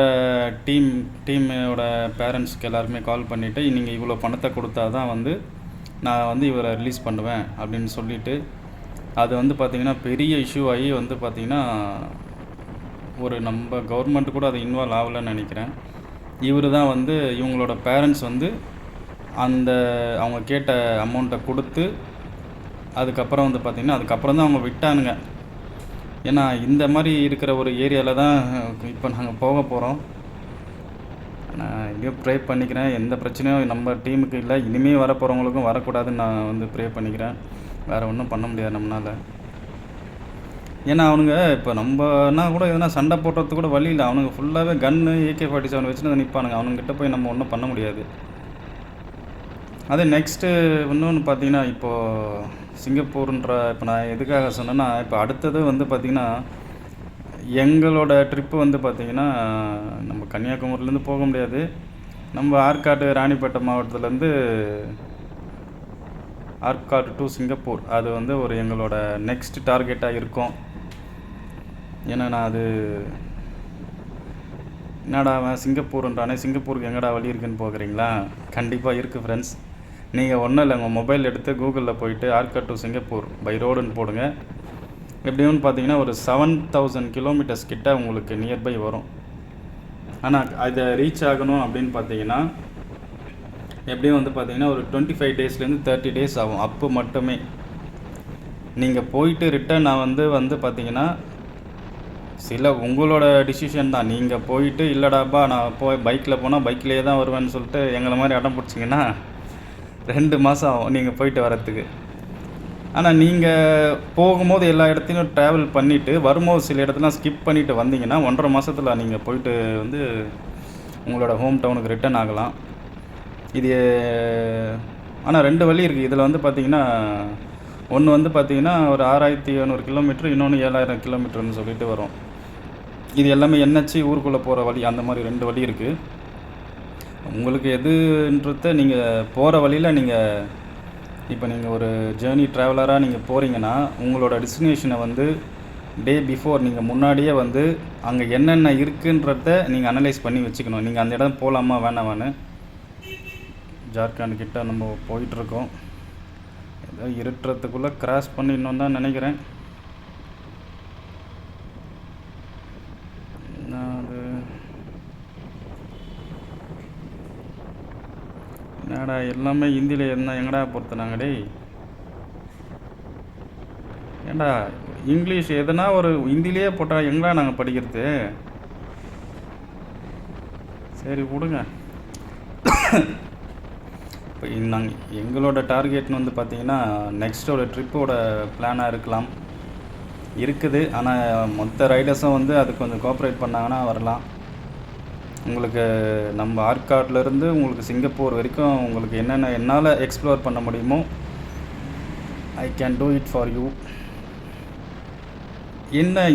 S1: டீமோட பேரண்ட்ஸ்க்கு எல்லாருமே கால் பண்ணிவிட்டு நீங்கள் இவ்வளோ பணத்தை கொடுத்தா தான் வந்து நான் வந்து இவரை ரிலீஸ் பண்ணுவேன் அப்படின்னு சொல்லிவிட்டு அது வந்து பார்த்திங்கன்னா பெரிய இஷ்யூ ஆகி வந்து பார்த்திங்கன்னா ஒரு நம்ம கவர்மெண்ட் கூட அது இன்வால்வ் ஆகலைன்னு நினைக்கிறேன். இவர் தான் வந்து இவங்களோட பேரண்ட்ஸ் வந்து அந்த அவங்க கேட்ட அமௌண்ட்டை கொடுத்து அதுக்கப்புறம் வந்து பார்த்திங்கன்னா அதுக்கப்புறம் தான் அவங்க விட்டானுங்க. ஏன்னா இந்த மாதிரி இருக்கிற ஒரு ஏரியாவில் தான் இப்போ நாங்கள் போக போகிறோம். நான் எங்கேயும் ப்ரே பண்ணிக்கிறேன், எந்த பிரச்சனையும் நம்ம டீமுக்கு இல்லை, இனிமேல் வர போகிறவங்களுக்கும் வரக்கூடாதுன்னு நான் வந்து ப்ரே பண்ணிக்கிறேன். வேறு ஒன்றும் பண்ண முடியாது நம்மளால். ஏன்னா அவனுங்க இப்போ நம்மனா கூட எதனா சண்டை போடுறதுக்கு கூட வழி இல்லை. அவனுங்க ஃபுல்லாகவே கன்று AK-47 வச்சுட்டு வந்து நிற்பானுங்க. அவனுங்கிட்ட போய் நம்ம ஒன்றும் பண்ண முடியாது. அதே நெக்ஸ்ட்டு இன்னொன்று பார்த்தீங்கன்னா, இப்போது சிங்கப்பூர்ன்ற இப்போ நான் எதுக்காக சொன்னேன்னா, இப்போ அடுத்தது வந்து பார்த்திங்கன்னா எங்களோட ட்ரிப்பு வந்து பார்த்திங்கன்னா நம்ம கன்னியாகுமரியிலேருந்து போக முடியாது. நம்ம ஆற்காடு ராணிப்பேட்டை மாவட்டத்துலேருந்து ஆற்காடு டு சிங்கப்பூர் அது வந்து ஒரு எங்களோட நெக்ஸ்ட் டார்கெட்டாக இருக்கும். ஏன்னா நான் அது என்னடா அவன் சிங்கப்பூருன்றானே, சிங்கப்பூருக்கு எங்கடா வழி இருக்குன்னு போகிறீங்களா? கண்டிப்பாக இருக்குது ஃப்ரெண்ட்ஸ். நீங்கள் ஒன்றும் இல்லை, உங்கள் மொபைல் எடுத்து கூகுளில் போயிட்டு ஆற்காடு டு சிங்கப்பூர் பை ரோடுன்னு போடுங்க. எப்படின்னு பார்த்தீங்கன்னா ஒரு 7000 கிலோமீட்டர்ஸ் கிட்ட உங்களுக்கு நியர்பை வரும். ஆனால் அதை ரீச் ஆகணும் அப்படின்னு பார்த்தீங்கன்னா எப்படியும் வந்து பார்த்தீங்கன்னா ஒரு 25 டேஸ்லேருந்து 30 டேஸ் ஆகும். அப்போ மட்டுமே நீங்கள் போயிட்டு ரிட்டர்ன் நான் வந்து பார்த்தீங்கன்னா சில உங்களோட டிசிஷன் தான். நீங்கள் போயிட்டு இல்லைடாப்பா நான் பைக்கில் போனால் பைக்லேயே தான் வருவேன்னு சொல்லிட்டு எங்களை மாதிரி அடம் பிடிச்சிங்கன்னா 2 மாதம் ஆகும் நீங்கள் போயிட்டு வரத்துக்கு. ஆனால் நீங்கள் போகும்போது எல்லா இடத்துலையும் ட்ராவல் பண்ணிவிட்டு வரும்போது சில இடத்துலாம் ஸ்கிப் பண்ணிவிட்டு வந்தீங்கன்னா 1.5 மாதத்தில் நீங்கள் போயிட்டு வந்து உங்களோட ஹோம் டவுனுக்கு ரிட்டர்ன் ஆகலாம். இது ஆனால் 2 வழி இருக்குது. இதில் வந்து பார்த்திங்கன்னா ஒன்று வந்து பார்த்திங்கன்னா ஒரு 6700 கிலோமீட்ரு, இன்னொன்று 7000 கிலோமீட்டர்னு சொல்லிட்டு வரும். இது எல்லாமே என்ஹெச் ஊருக்குள்ளே போகிற வழி, அந்த மாதிரி 2 வழி இருக்குது. உங்களுக்கு எதுன்றத நீங்கள் போகிற வழியில் நீங்கள் இப்போ நீங்கள் ஒரு ஜேர்னி ட்ராவலராக நீங்கள் போகிறீங்கன்னா உங்களோட டெஸ்டினேஷனை வந்து டே பிஃபோர் நீங்கள் முன்னாடியே வந்து அங்கே என்னென்ன இருக்குன்றத நீங்கள் அனலைஸ் பண்ணி வச்சுக்கணும். நீங்கள் அந்த இடம் போகலாமா வேணாமான்னு. ஜார்க்கண்ட் கிட்ட நம்ம போயிட்டுருக்கோம். ஏதோ இருட்டுறதுக்குள்ளே கிராஸ் பண்ணிடணும் தான் நினைக்கிறேன். அது என்னடா எல்லாமே ஹிந்தியில் எங்கடா பொறுத்தனாங்க டேய்? ஏண்டா இங்கிலீஷ் எதனா ஒரு ஹிந்திலேயே போட்டால் எங்கடா நாங்கள் படிக்கிறது? சரி விடுங்க. இப்போ நாங்கள் எங்களோட டார்கெட்னு வந்து பார்த்திங்கன்னா நெக்ஸ்ட்டோட ட்ரிப்போட பிளானாக இருக்குது. ஆனால் மொத்த ரைடர்ஸும் வந்து அதுக்கு கொஞ்சம் கோஆப்ரேட் பண்ணாங்கன்னா வரலாம். உங்களுக்கு நம்ம ஆற்காட்லேருந்து உங்களுக்கு சிங்கப்பூர் வரைக்கும் உங்களுக்கு என்னென்ன என்னால் எக்ஸ்ப்ளோர் பண்ண முடியுமோ I can do it for you.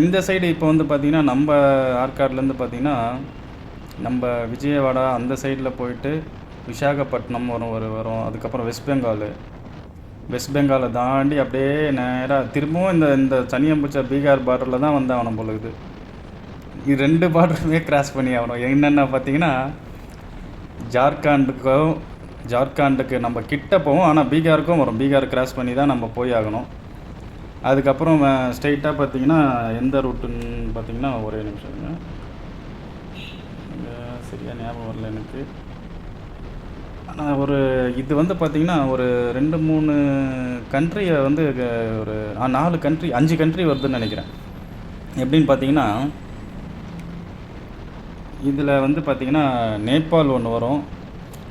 S1: இந்த சைடு இப்போ வந்து பார்த்திங்கன்னா நம்ம ஆற்காட்லேருந்து பார்த்திங்கன்னா நம்ம விஜயவாடா அந்த சைடில் போயிட்டு விசாகப்பட்டினம் வரும். அதுக்கப்புறம் வெஸ்ட் பெங்காலை தாண்டி அப்படியே நேராக திரும்பவும் இந்த சனியம்பூச்சா பீகார் பார்டரில் தான் வந்து அவனை பொழுது. இது 2 பார்டருமே கிராஸ் பண்ணி ஆகணும். என்னென்ன பார்த்தீங்கன்னா ஜார்க்கண்டுக்கு நம்ம கிட்ட போவோம், ஆனால் பீகாருக்கும் வரும். பீகார் கிராஸ் பண்ணி தான் நம்ம போய் ஆகணும். அதுக்கப்புறம் ஸ்ட்ரெயிட்டாக பார்த்தீங்கன்னா எந்த ரூட்டுன்னு பார்த்தீங்கன்னா ஒரே நிமிஷம் சரியாக ஞாபகம் வரல எனக்கு. ஆனால் இது வந்து பார்த்திங்கன்னா ஒரு 2-3 கண்ட்ரியை வந்து ஒரு 4 கண்ட்ரி 5 கண்ட்ரி வருதுன்னு நினைக்கிறேன். எப்படின்னு பார்த்தீங்கன்னா இதில் வந்து பார்த்திங்கன்னா நேபாள் ஒன்று வரும்.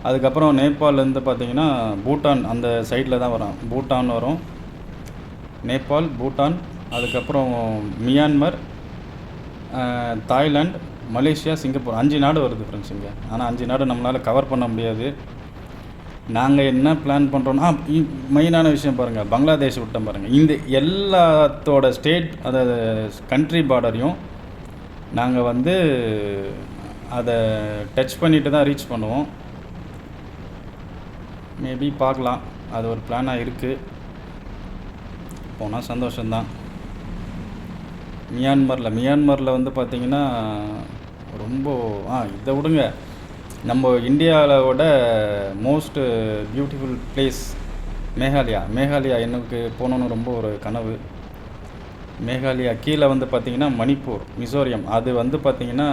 S1: அதுக்கப்புறம் நேபாள்லேருந்து பார்த்திங்கன்னா பூட்டான் அந்த சைடில் தான் வரும். பூட்டான் வரும், நேபாள், பூட்டான், அதுக்கப்புறம் மியான்மர், தாய்லாந்து, மலேசியா, சிங்கப்பூர் 5 நாடு வருது ஃப்ரெண்ட்ஸ் இங்கே. ஆனால் 5 நாடு நம்மளால் கவர் பண்ண முடியாது. நாங்கள் என்ன பிளான் பண்ணுறோன்னா மெயினான விஷயம் பாருங்கள், பங்களாதேஷ் விட்டோம் பாருங்கள். இந்த எல்லாத்தோட ஸ்டேட் அதாவது கண்ட்ரி பார்டரையும் நாங்கள் வந்து அதை டச் பண்ணிட்டு தான் ரீச் பண்ணுவோம். மேபி பார்க்கலாம், அது ஒரு பிளானாக இருக்குது. போனால் சந்தோஷம்தான். மியான்மரில் வந்து பார்த்திங்கன்னா ரொம்ப இதை விடுங்க, நம்ம இந்தியாவோட மோஸ்ட் பியூட்டிஃபுல் பிளேஸ் மேகாலயா எனக்கு போகணுன்னு ரொம்ப ஒரு கனவு. மேகாலயா கீழே வந்து பார்த்திங்கன்னா மணிப்பூர், மிசோரியம். அது வந்து பார்த்திங்கன்னா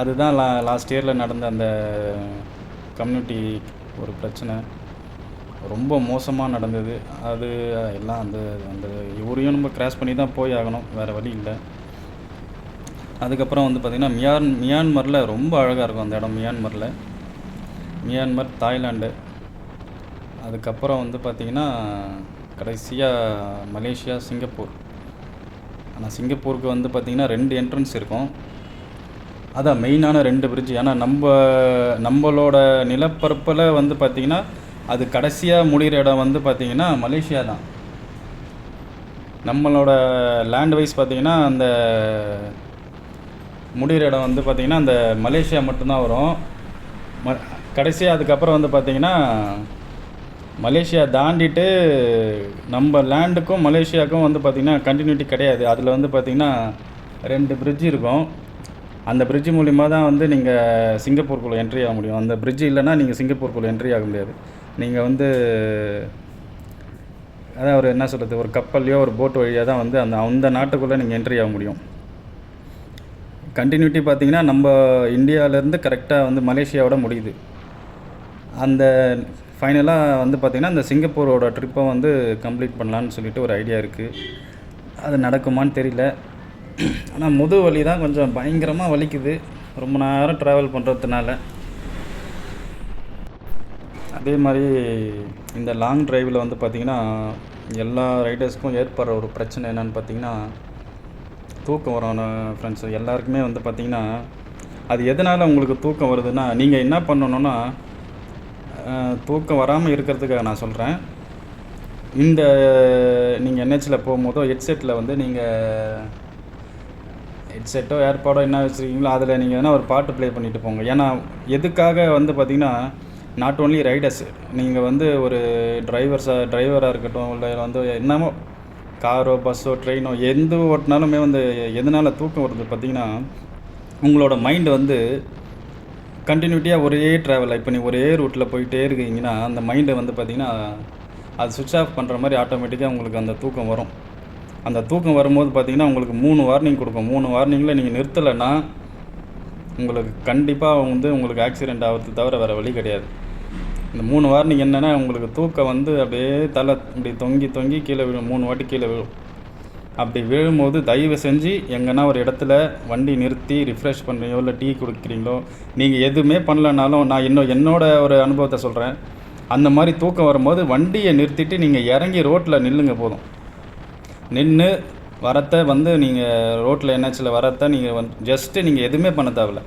S1: அதுதான் லாஸ்ட் இயரில் நடந்த அந்த கம்யூனிட்டி ஒரு பிரச்சனை ரொம்ப மோசமாக நடந்தது. அது எல்லாம் அந்த அந்த ஊரையும் நம்ம கிராஸ் பண்ணி தான் போய் ஆகணும், வேறு வழி இல்லை. அதுக்கப்புறம் வந்து பார்த்திங்கன்னா மியான்மரில் ரொம்ப அழகாக இருக்கும் அந்த இடம். மியான்மர், தாய்லாண்டு, அதுக்கப்புறம் வந்து பார்த்திங்கன்னா கடைசியாக மலேசியா, சிங்கப்பூர். ஆனால் சிங்கப்பூருக்கு வந்து பார்த்திங்கன்னா 2 என்ட்ரன்ஸ் இருக்கும். அதான் மெயினான 2 பிரிட்ஜ். ஏன்னா நம்மளோட நிலப்பரப்பில் வந்து பார்த்திங்கன்னா அது கடைசியாக முடிகிற இடம் வந்து பார்த்திங்கன்னா மலேசியா தான். நம்மளோட லேண்ட் வைஸ் பார்த்திங்கன்னா அந்த முடிகிற இடம் வந்து பார்த்திங்கன்னா அந்த மலேசியா மட்டும்தான் வரும். கடைசியாக அதுக்கப்புறம் வந்து பார்த்திங்கன்னா மலேசியா தாண்டிட்டு நம்ம லேண்டுக்கும் மலேசியாவுக்கும் வந்து பார்த்திங்கன்னா கண்டினியூட்டி கிடையாது. அதில் வந்து பார்த்திங்கன்னா 2 பிரிட்ஜ் இருக்கும். அந்த பிரிட்ஜ் மூலிமா தான் வந்து நீங்கள் சிங்கப்பூருக்குள்ளே என்ட்ரி ஆக முடியும். அந்த பிரிட்ஜ் இல்லைன்னா நீங்கள் சிங்கப்பூருக்குள்ளே என்ட்ரி ஆக முடியாது. நீங்கள் வந்து அதான் ஒரு என்ன சொல்கிறது, ஒரு கப்பல்லையோ ஒரு போட் வழியாக தான் வந்து அந்த நாட்டுக்குள்ளே நீங்கள் என்ட்ரி ஆக முடியும். கண்டினியூட்டி பார்த்திங்கன்னா நம்ம இந்தியாவிலேருந்து கரெக்டாக வந்து மலேசியாவோட முடியுது. அந்த ஃபைனலாக வந்து பார்த்திங்கன்னா அந்த சிங்கப்பூரோட ட்ரிப்பை வந்து கம்ப்ளீட் பண்ணலான்னு சொல்லிட்டு ஒரு ஐடியா இருக்குது. அது நடக்குமான்னு தெரியல. ஆனால் வலி தான் கொஞ்சம் பயங்கரமாக வலிக்குது ரொம்ப நேரம் ட்ராவல் பண்ணுறதுனால. அதே மாதிரி இந்த லாங் டிரைவில் வந்து பார்த்திங்கன்னா எல்லா ரைடர்ஸ்க்கும் ஏற்படுற ஒரு பிரச்சனை என்னென்னு பார்த்திங்கன்னா தூக்கம் வரும். ஃப்ரெண்ட்ஸ் எல்லாருக்குமே வந்து பார்த்திங்கன்னா அது எதனால் உங்களுக்கு தூக்கம் வருதுன்னா, நீங்கள் என்ன பண்ணணுன்னா தூக்கம் வராமல் இருக்கிறதுக்காக நான் சொல்கிறேன். இந்த நீங்கள் என்ஹெச்சில் போகும்போதோ ஹெட்செட்டில் வந்து நீங்கள் ஹெட்செட்டோ ஏர்பாடோ என்ன வச்சுருக்கீங்களோ அதில் நீங்கள் எதனா ஒரு பாட்டு ப்ளே பண்ணிவிட்டு போங்க. ஏன்னா எதுக்காக வந்து பார்த்திங்கன்னா நாட் ஓன்லி ரைடர்ஸ், நீங்கள் வந்து ஒரு டிரைவராக இருக்கட்டும், இல்லை வந்து என்னமோ காரோ பஸ்ஸோ ட்ரெயினோ எந்த ஓட்டினாலுமே வந்து எதனால் தூக்கம் வருது பார்த்திங்கன்னா உங்களோட மைண்டு வந்து கண்டினியூட்டியாக ஒரே ட்ராவல். இப்போ நீ ஒரே ரூட்டில் போயிட்டே இருக்கீங்கன்னா அந்த மைண்டை வந்து பார்த்திங்கன்னா அது சுவிட்ச் ஆஃப் பண்ணுற மாதிரி ஆட்டோமேட்டிக்காக உங்களுக்கு அந்த தூக்கம் வரும். அந்த தூக்கம் வரும்போது பார்த்திங்கன்னா உங்களுக்கு 3 வார்னிங் கொடுக்கும். 3 வார்னிங்கில் நீங்கள் நிறுத்தலைன்னா உங்களுக்கு கண்டிப்பாக வந்து உங்களுக்கு ஆக்சிடெண்ட் ஆகிறது தவிர வேறு வழி கிடையாது. இந்த 3 வார்னிங் என்னென்னா, உங்களுக்கு தூக்கம் வந்து அப்படியே தலை இப்படி தொங்கி கீழே விழும். 3 வாட்டி கீழே விழும். அப்படி விழும்போது தயவு செஞ்சு எங்கன்னா ஒரு இடத்துல வண்டி நிறுத்தி ரிஃப்ரெஷ் பண்ணுறீங்களோ இல்லை டீ குடிக்கிறீங்களோ, நீங்கள் எதுவுமே பண்ணலனாலும் நான் என்னோட ஒரு அனுபவத்தை சொல்கிறேன். அந்த மாதிரி தூக்கம் வரும்போது வண்டியை நிறுத்திட்டு நீங்கள் இறங்கி ரோட்டில் நில்லுங்க போதும். நின்று வரத்தை வந்து நீங்கள் ரோட்டில் என்ஹெச்சில் வரத்தை நீங்கள் ஜஸ்ட்டு நீங்கள் எதுவுமே பண்ண தேவையில்ல.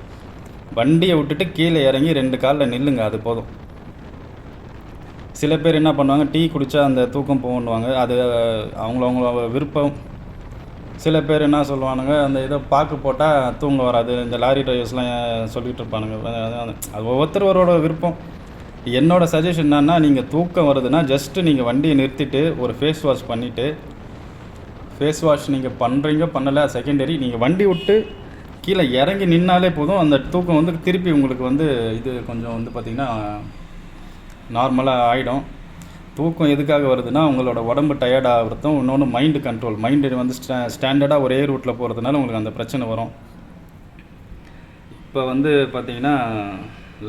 S1: வண்டியை விட்டுட்டு கீழே இறங்கி 2 காலில் நில்லுங்க, அது போதும். சில பேர் என்ன பண்ணுவாங்க, டீ குடித்தா அந்த தூக்கம் போகணுவாங்க. அது அவங்கள விருப்பம். சில பேர் என்ன சொல்லுவானுங்க, அந்த ஏதோ பாக்கு போட்டால் தூங்க வராது, இந்த லாரி டிரைவர்ஸ்லாம் சொல்லிகிட்டு இருப்பானுங்க. அது ஒவ்வொருத்தரோட விருப்பம். என்னோடய சஜஷன் என்னன்னா, நீங்கள் தூக்கம் வருதுன்னா ஜஸ்ட்டு நீங்கள் வண்டியை நிறுத்திட்டு ஒரு ஃபேஸ் வாஷ் பண்ணிவிட்டு, ஃபேஸ் வாஷ் நீங்கள் பண்ணுறீங்க பண்ணலை செகண்டரி, நீங்கள் வண்டி விட்டு கீழே இறங்கி நின்னாலே போதும். அந்த தூக்கம் வந்து திருப்பி உங்களுக்கு வந்து இது கொஞ்சம் வந்து பார்த்திங்கன்னா நார்மலாக ஆகிடும். தூக்கம் எதுக்காக வருதுன்னா உங்களோட உடம்பு டயர்ட் ஆகிறதும், இன்னொன்று மைண்டு கண்ட்ரோல். மைண்டு வந்து ஸ்டாண்டர்டாக ஒரே ரூட்டில் போகிறதுனால உங்களுக்கு அந்த பிரச்சனை வரும். இப்போ வந்து பார்த்திங்கன்னா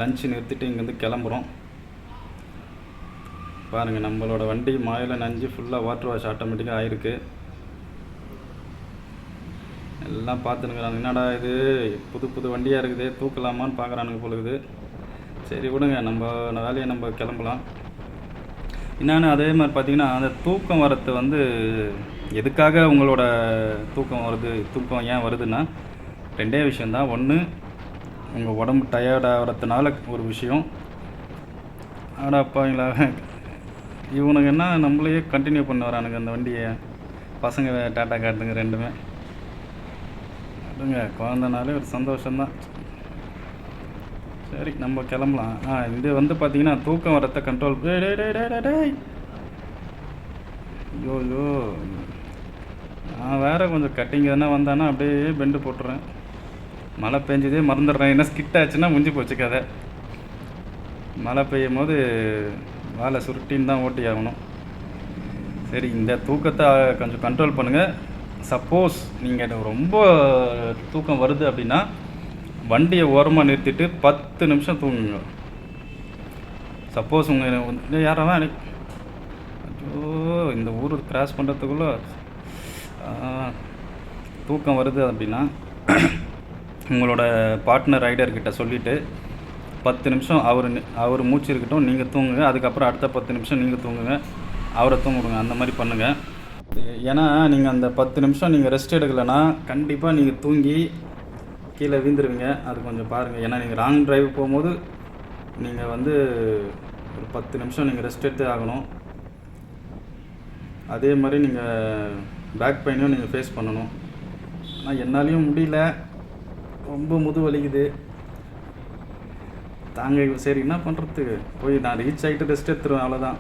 S1: லஞ்சு நிறுத்திட்டு இங்கேருந்து கிளம்புறோம். பாருங்கள், நம்மளோட வண்டி மாயில் நஞ்சு ஃபுல்லாக வாட்டர் வாஷ் ஆட்டோமேட்டிக்காக ஆகிருக்கு. எல்லாம் பார்த்துனுக்குறாங்க, என்னடா இது புது வண்டியாக இருக்குது, தூக்கலாமான்னு பார்க்குறானுங்க பொழுது. சரி விடுங்க, நம்ம வேலையை நம்ம கிளம்பலாம். என்னென்னு அதே மாதிரி பார்த்திங்கன்னா அந்த தூக்கம் வரது வந்து எதுக்காக உங்களோட தூக்கம் ஏன் வருதுன்னா 2 விஷயந்தான். ஒன்று, உங்கள் உடம்பு டயர்டாகிறதுனால ஒரு விஷயம். ஆடாப்பாங்களா இவனுங்க என்ன நம்மளையே கண்டினியூ பண்ண வரானுங்க அந்த வண்டியை. பசங்க டாட்டா காட்டுங்க ரெண்டுமே. விடுங்க, குழந்தனாலே ஒரு சந்தோஷம்தான். சரி நம்ம கிளம்பலாம். இது வந்து பார்த்திங்கன்னா தூக்கம் வரத்தை கண்ட்ரோல். ஐயோ நான் வேறு கொஞ்சம் கட்டிங் எதனா வந்தானா அப்படியே பெண்டு போட்டுறேன். மழை பெஞ்சதே மறந்துடுறேன். என்ன ஸ்கிட் ஆச்சுன்னா முடிஞ்சு போச்சு கதை. மழை பெய்யும் போது வாழை சுருட்டின்னு தான் ஓட்டி ஆகணும். சரி, இந்த தூக்கத்தை கொஞ்சம் கண்ட்ரோல் பண்ணுங்கள். சப்போஸ் நீங்கள் ரொம்ப தூக்கம் வருது அப்படின்னா வண்டியை ஓரமாக நிறுத்திட்டு 10 நிமிஷம் தூங்குங்க. சப்போஸ் உங்கள் யாராவது ஐயோ இந்த ஊர் கிராஸ் பண்ணுறதுக்குள்ளே தூக்கம் வருது அப்படின்னா உங்களோட பார்ட்னர் ரைடர்கிட்ட சொல்லிவிட்டு 10 நிமிஷம் அவர் மூச்சு இருக்கட்டும், நீங்கள் தூங்குங்க. அதுக்கப்புறம் அடுத்த 10 நிமிஷம் நீங்கள் தூங்குங்க, அவரை தூங்குடுங்க. அந்த மாதிரி பண்ணுங்கள். ஏன்னா நீங்கள் அந்த 10 நிமிஷம் நீங்கள் ரெஸ்ட் எடுக்கலைன்னா கண்டிப்பாக நீங்கள் தூங்கி கீழே வீந்துருவீங்க. அது கொஞ்சம் பாருங்கள். ஏன்னா நீங்கள் ராங் டிரைவ் போகும்போது நீங்கள் ஒரு 10 நிமிஷம் நீங்கள் ரெஸ்ட் எடுத்தே ஆகணும். அதே மாதிரி நீங்கள் பேக் பெயினையும் நீங்கள் ஃபேஸ் பண்ணணும். ஆனால் என்னாலையும் முடியல, ரொம்ப முது வலிக்குது தாங்க. சரி என்ன பண்ணுறதுக்கு, போய் நான் ரீச் ஆகிட்டு ரெஸ்ட் எடுத்துருவேன், அவ்வளோதான்.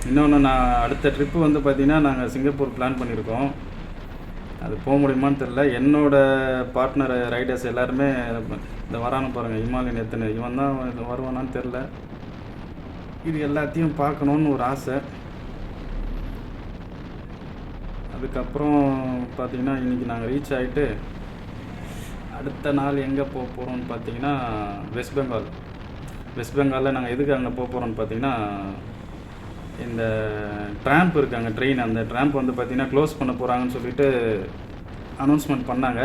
S1: இன்னொன்று, நான் அடுத்த ட்ரிப்பு பார்த்திங்கன்னா நாங்கள் சிங்கப்பூர் பிளான் பண்ணியிருக்கோம். அது போக முடியுமான்னு தெரில. என்னோடய பார்ட்னர் ரைடர்ஸ் எல்லாருமே இந்த வரான்னு பாருங்கள், இமாலயன் எத்தனை, இவன் தான் வருவானான்னு தெரில. இது எல்லாத்தையும் பார்க்கணுன்னு ஒரு ஆசை. அதுக்கப்புறம் பார்த்திங்கன்னா இன்றைக்கி நாங்கள் ரீச் ஆகிட்டு அடுத்த நாள் எங்கே போக போகிறோம்னு பார்த்தீங்கன்னா வெஸ்ட் பெங்காலில் நாங்கள் எதுக்கு அங்கே போக போகிறோம்னு பார்த்தீங்கன்னா, இந்த ட்ராம்ப் இருக்குது அங்கே ட்ரெயின். அந்த ட்ராம்ப் பார்த்திங்கன்னா க்ளோஸ் பண்ண போகிறாங்கன்னு சொல்லிட்டு அனௌன்ஸ்மெண்ட் பண்ணாங்க.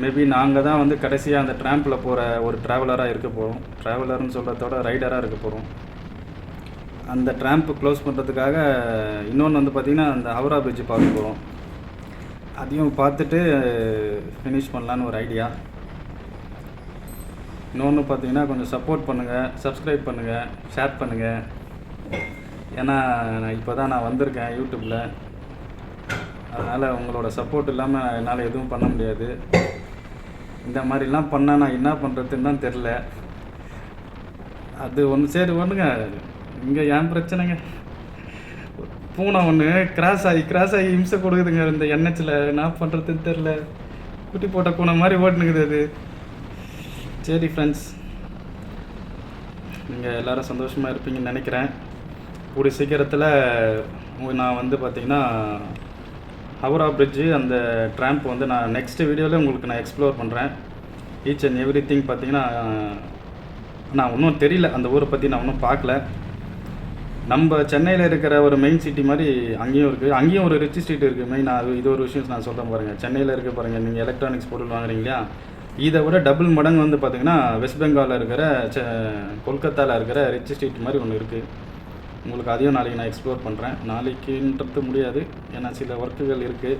S1: மேபி நாங்கள் தான் கடைசியாக அந்த ட்ராம்பில் போகிற ஒரு ட்ராவலராக இருக்க போகிறோம். ட்ராவலர்னு சொல்கிறதோட ரைடராக இருக்க போகிறோம். அந்த ட்ராம்ப்பு க்ளோஸ் பண்ணுறதுக்காக இன்னொன்று பார்த்திங்கன்னா அந்த ஹவுரா பிரிட்ஜ் பார்க்க போகிறோம். அதையும் பார்த்துட்டு ஃபினிஷ் பண்ணலான்னு ஒரு ஐடியா. இன்னொன்று பார்த்திங்கன்னா கொஞ்சம் சப்போர்ட் பண்ணுங்கள், சப்ஸ்கிரைப் பண்ணுங்கள், ஷேர் பண்ணுங்கள். ஏன்னா இப்போ தான் நான் வந்திருக்கேன் யூடியூப்பில். அதனால் உங்களோட சப்போர்ட் இல்லாமல் என்னால் எதுவும் பண்ண முடியாது. இந்த மாதிரிலாம் பண்ணால் நான் என்ன பண்ணுறதுன்னு தான் தெரில. அது சரி ஒன்றுங்க, இங்கே ஏன் பிரச்சனைங்க, பூனை ஒன்று கிராஸ் ஆகி இம்சை கொடுக்குதுங்க இந்த என்ஹெச்சில். என்ன பண்ணுறதுன்னு தெரில, குட்டி போட்ட பூனை மாதிரி ஓட்டுனுக்குது அது. சரி ஃப்ரெண்ட்ஸ், நீங்கள் எல்லோரும் சந்தோஷமாக இருப்பீங்கன்னு நினைக்கிறேன். கூடிய சீக்கிரத்தில் நான் பார்த்திங்கன்னா ஹவுரா பிரிட்ஜு அந்த ட்ராம்ப் நான் நெக்ஸ்ட் வீடியோவில் உங்களுக்கு நான் எக்ஸ்ப்ளோர் பண்ணுறேன். ஈச் அண்ட் எவ்ரி திங் பார்த்திங்கன்னா நான் இன்னும் தெரியல, அந்த ஊரை பற்றி நான் இன்னும் பார்க்கல. நம்ம சென்னையில் இருக்கிற ஒரு மெயின் சிட்டி மாதிரி அங்கேயும் இருக்குது. அங்கேயும் ஒரு ரிச் ஸ்ட்ரீட் இருக்குது மெயினாக. இது ஒரு விஷயம் நான் சொல்கிறேன் பாருங்கள். சென்னையில் இருக்க பாருங்கள், நீங்கள் எலக்ட்ரானிக்ஸ் பொருள் வாங்குறீங்க இல்லையா, இதை விட டபுள் மடங்கு பார்த்திங்கன்னா வெஸ்ட் பெங்காலில் இருக்கிற கொல்கத்தாவில் இருக்கிற ரிச் ஸ்ட்ரீட் மாதிரி ஒன்று இருக்குது. உங்களுக்கு அதையும் நாளைக்கு நான் எக்ஸ்ப்ளோர் பண்ணுறேன். நாளைக்குன்றது முடியாது, ஏன்னா சில ஒர்க்குகள் இருக்குது.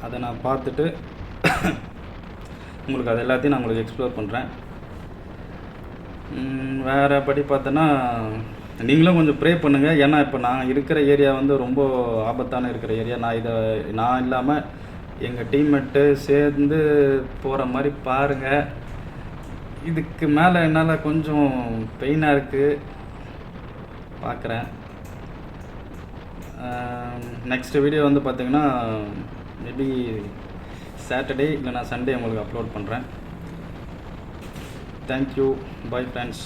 S1: அதை நான் பார்த்துட்டு உங்களுக்கு அது எல்லாத்தையும் நான் உங்களுக்கு எக்ஸ்ப்ளோர் பண்ணுறேன். வேறு படி பார்த்தோன்னா நீங்களும் கொஞ்சம் ப்ரே பண்ணுங்கள். ஏன்னா இப்போ நான் இருக்கிற ஏரியா ரொம்ப ஆபத்தான இருக்கிற ஏரியா. நான் இல்லாமல் எங்கள் டீம்மேட்டு சேர்ந்து போகிற மாதிரி பாருங்கள். இதுக்கு மேலே என்னால் கொஞ்சம் பெயினாக இருக்குது, பார்க்குறேன். நெக்ஸ்ட் வீடியோ பார்த்திங்கன்னா மேபி சாட்டர்டே இல்லைனா சண்டே உங்களுக்கு அப்லோட் பண்ணுறேன். Thank you, bye friends.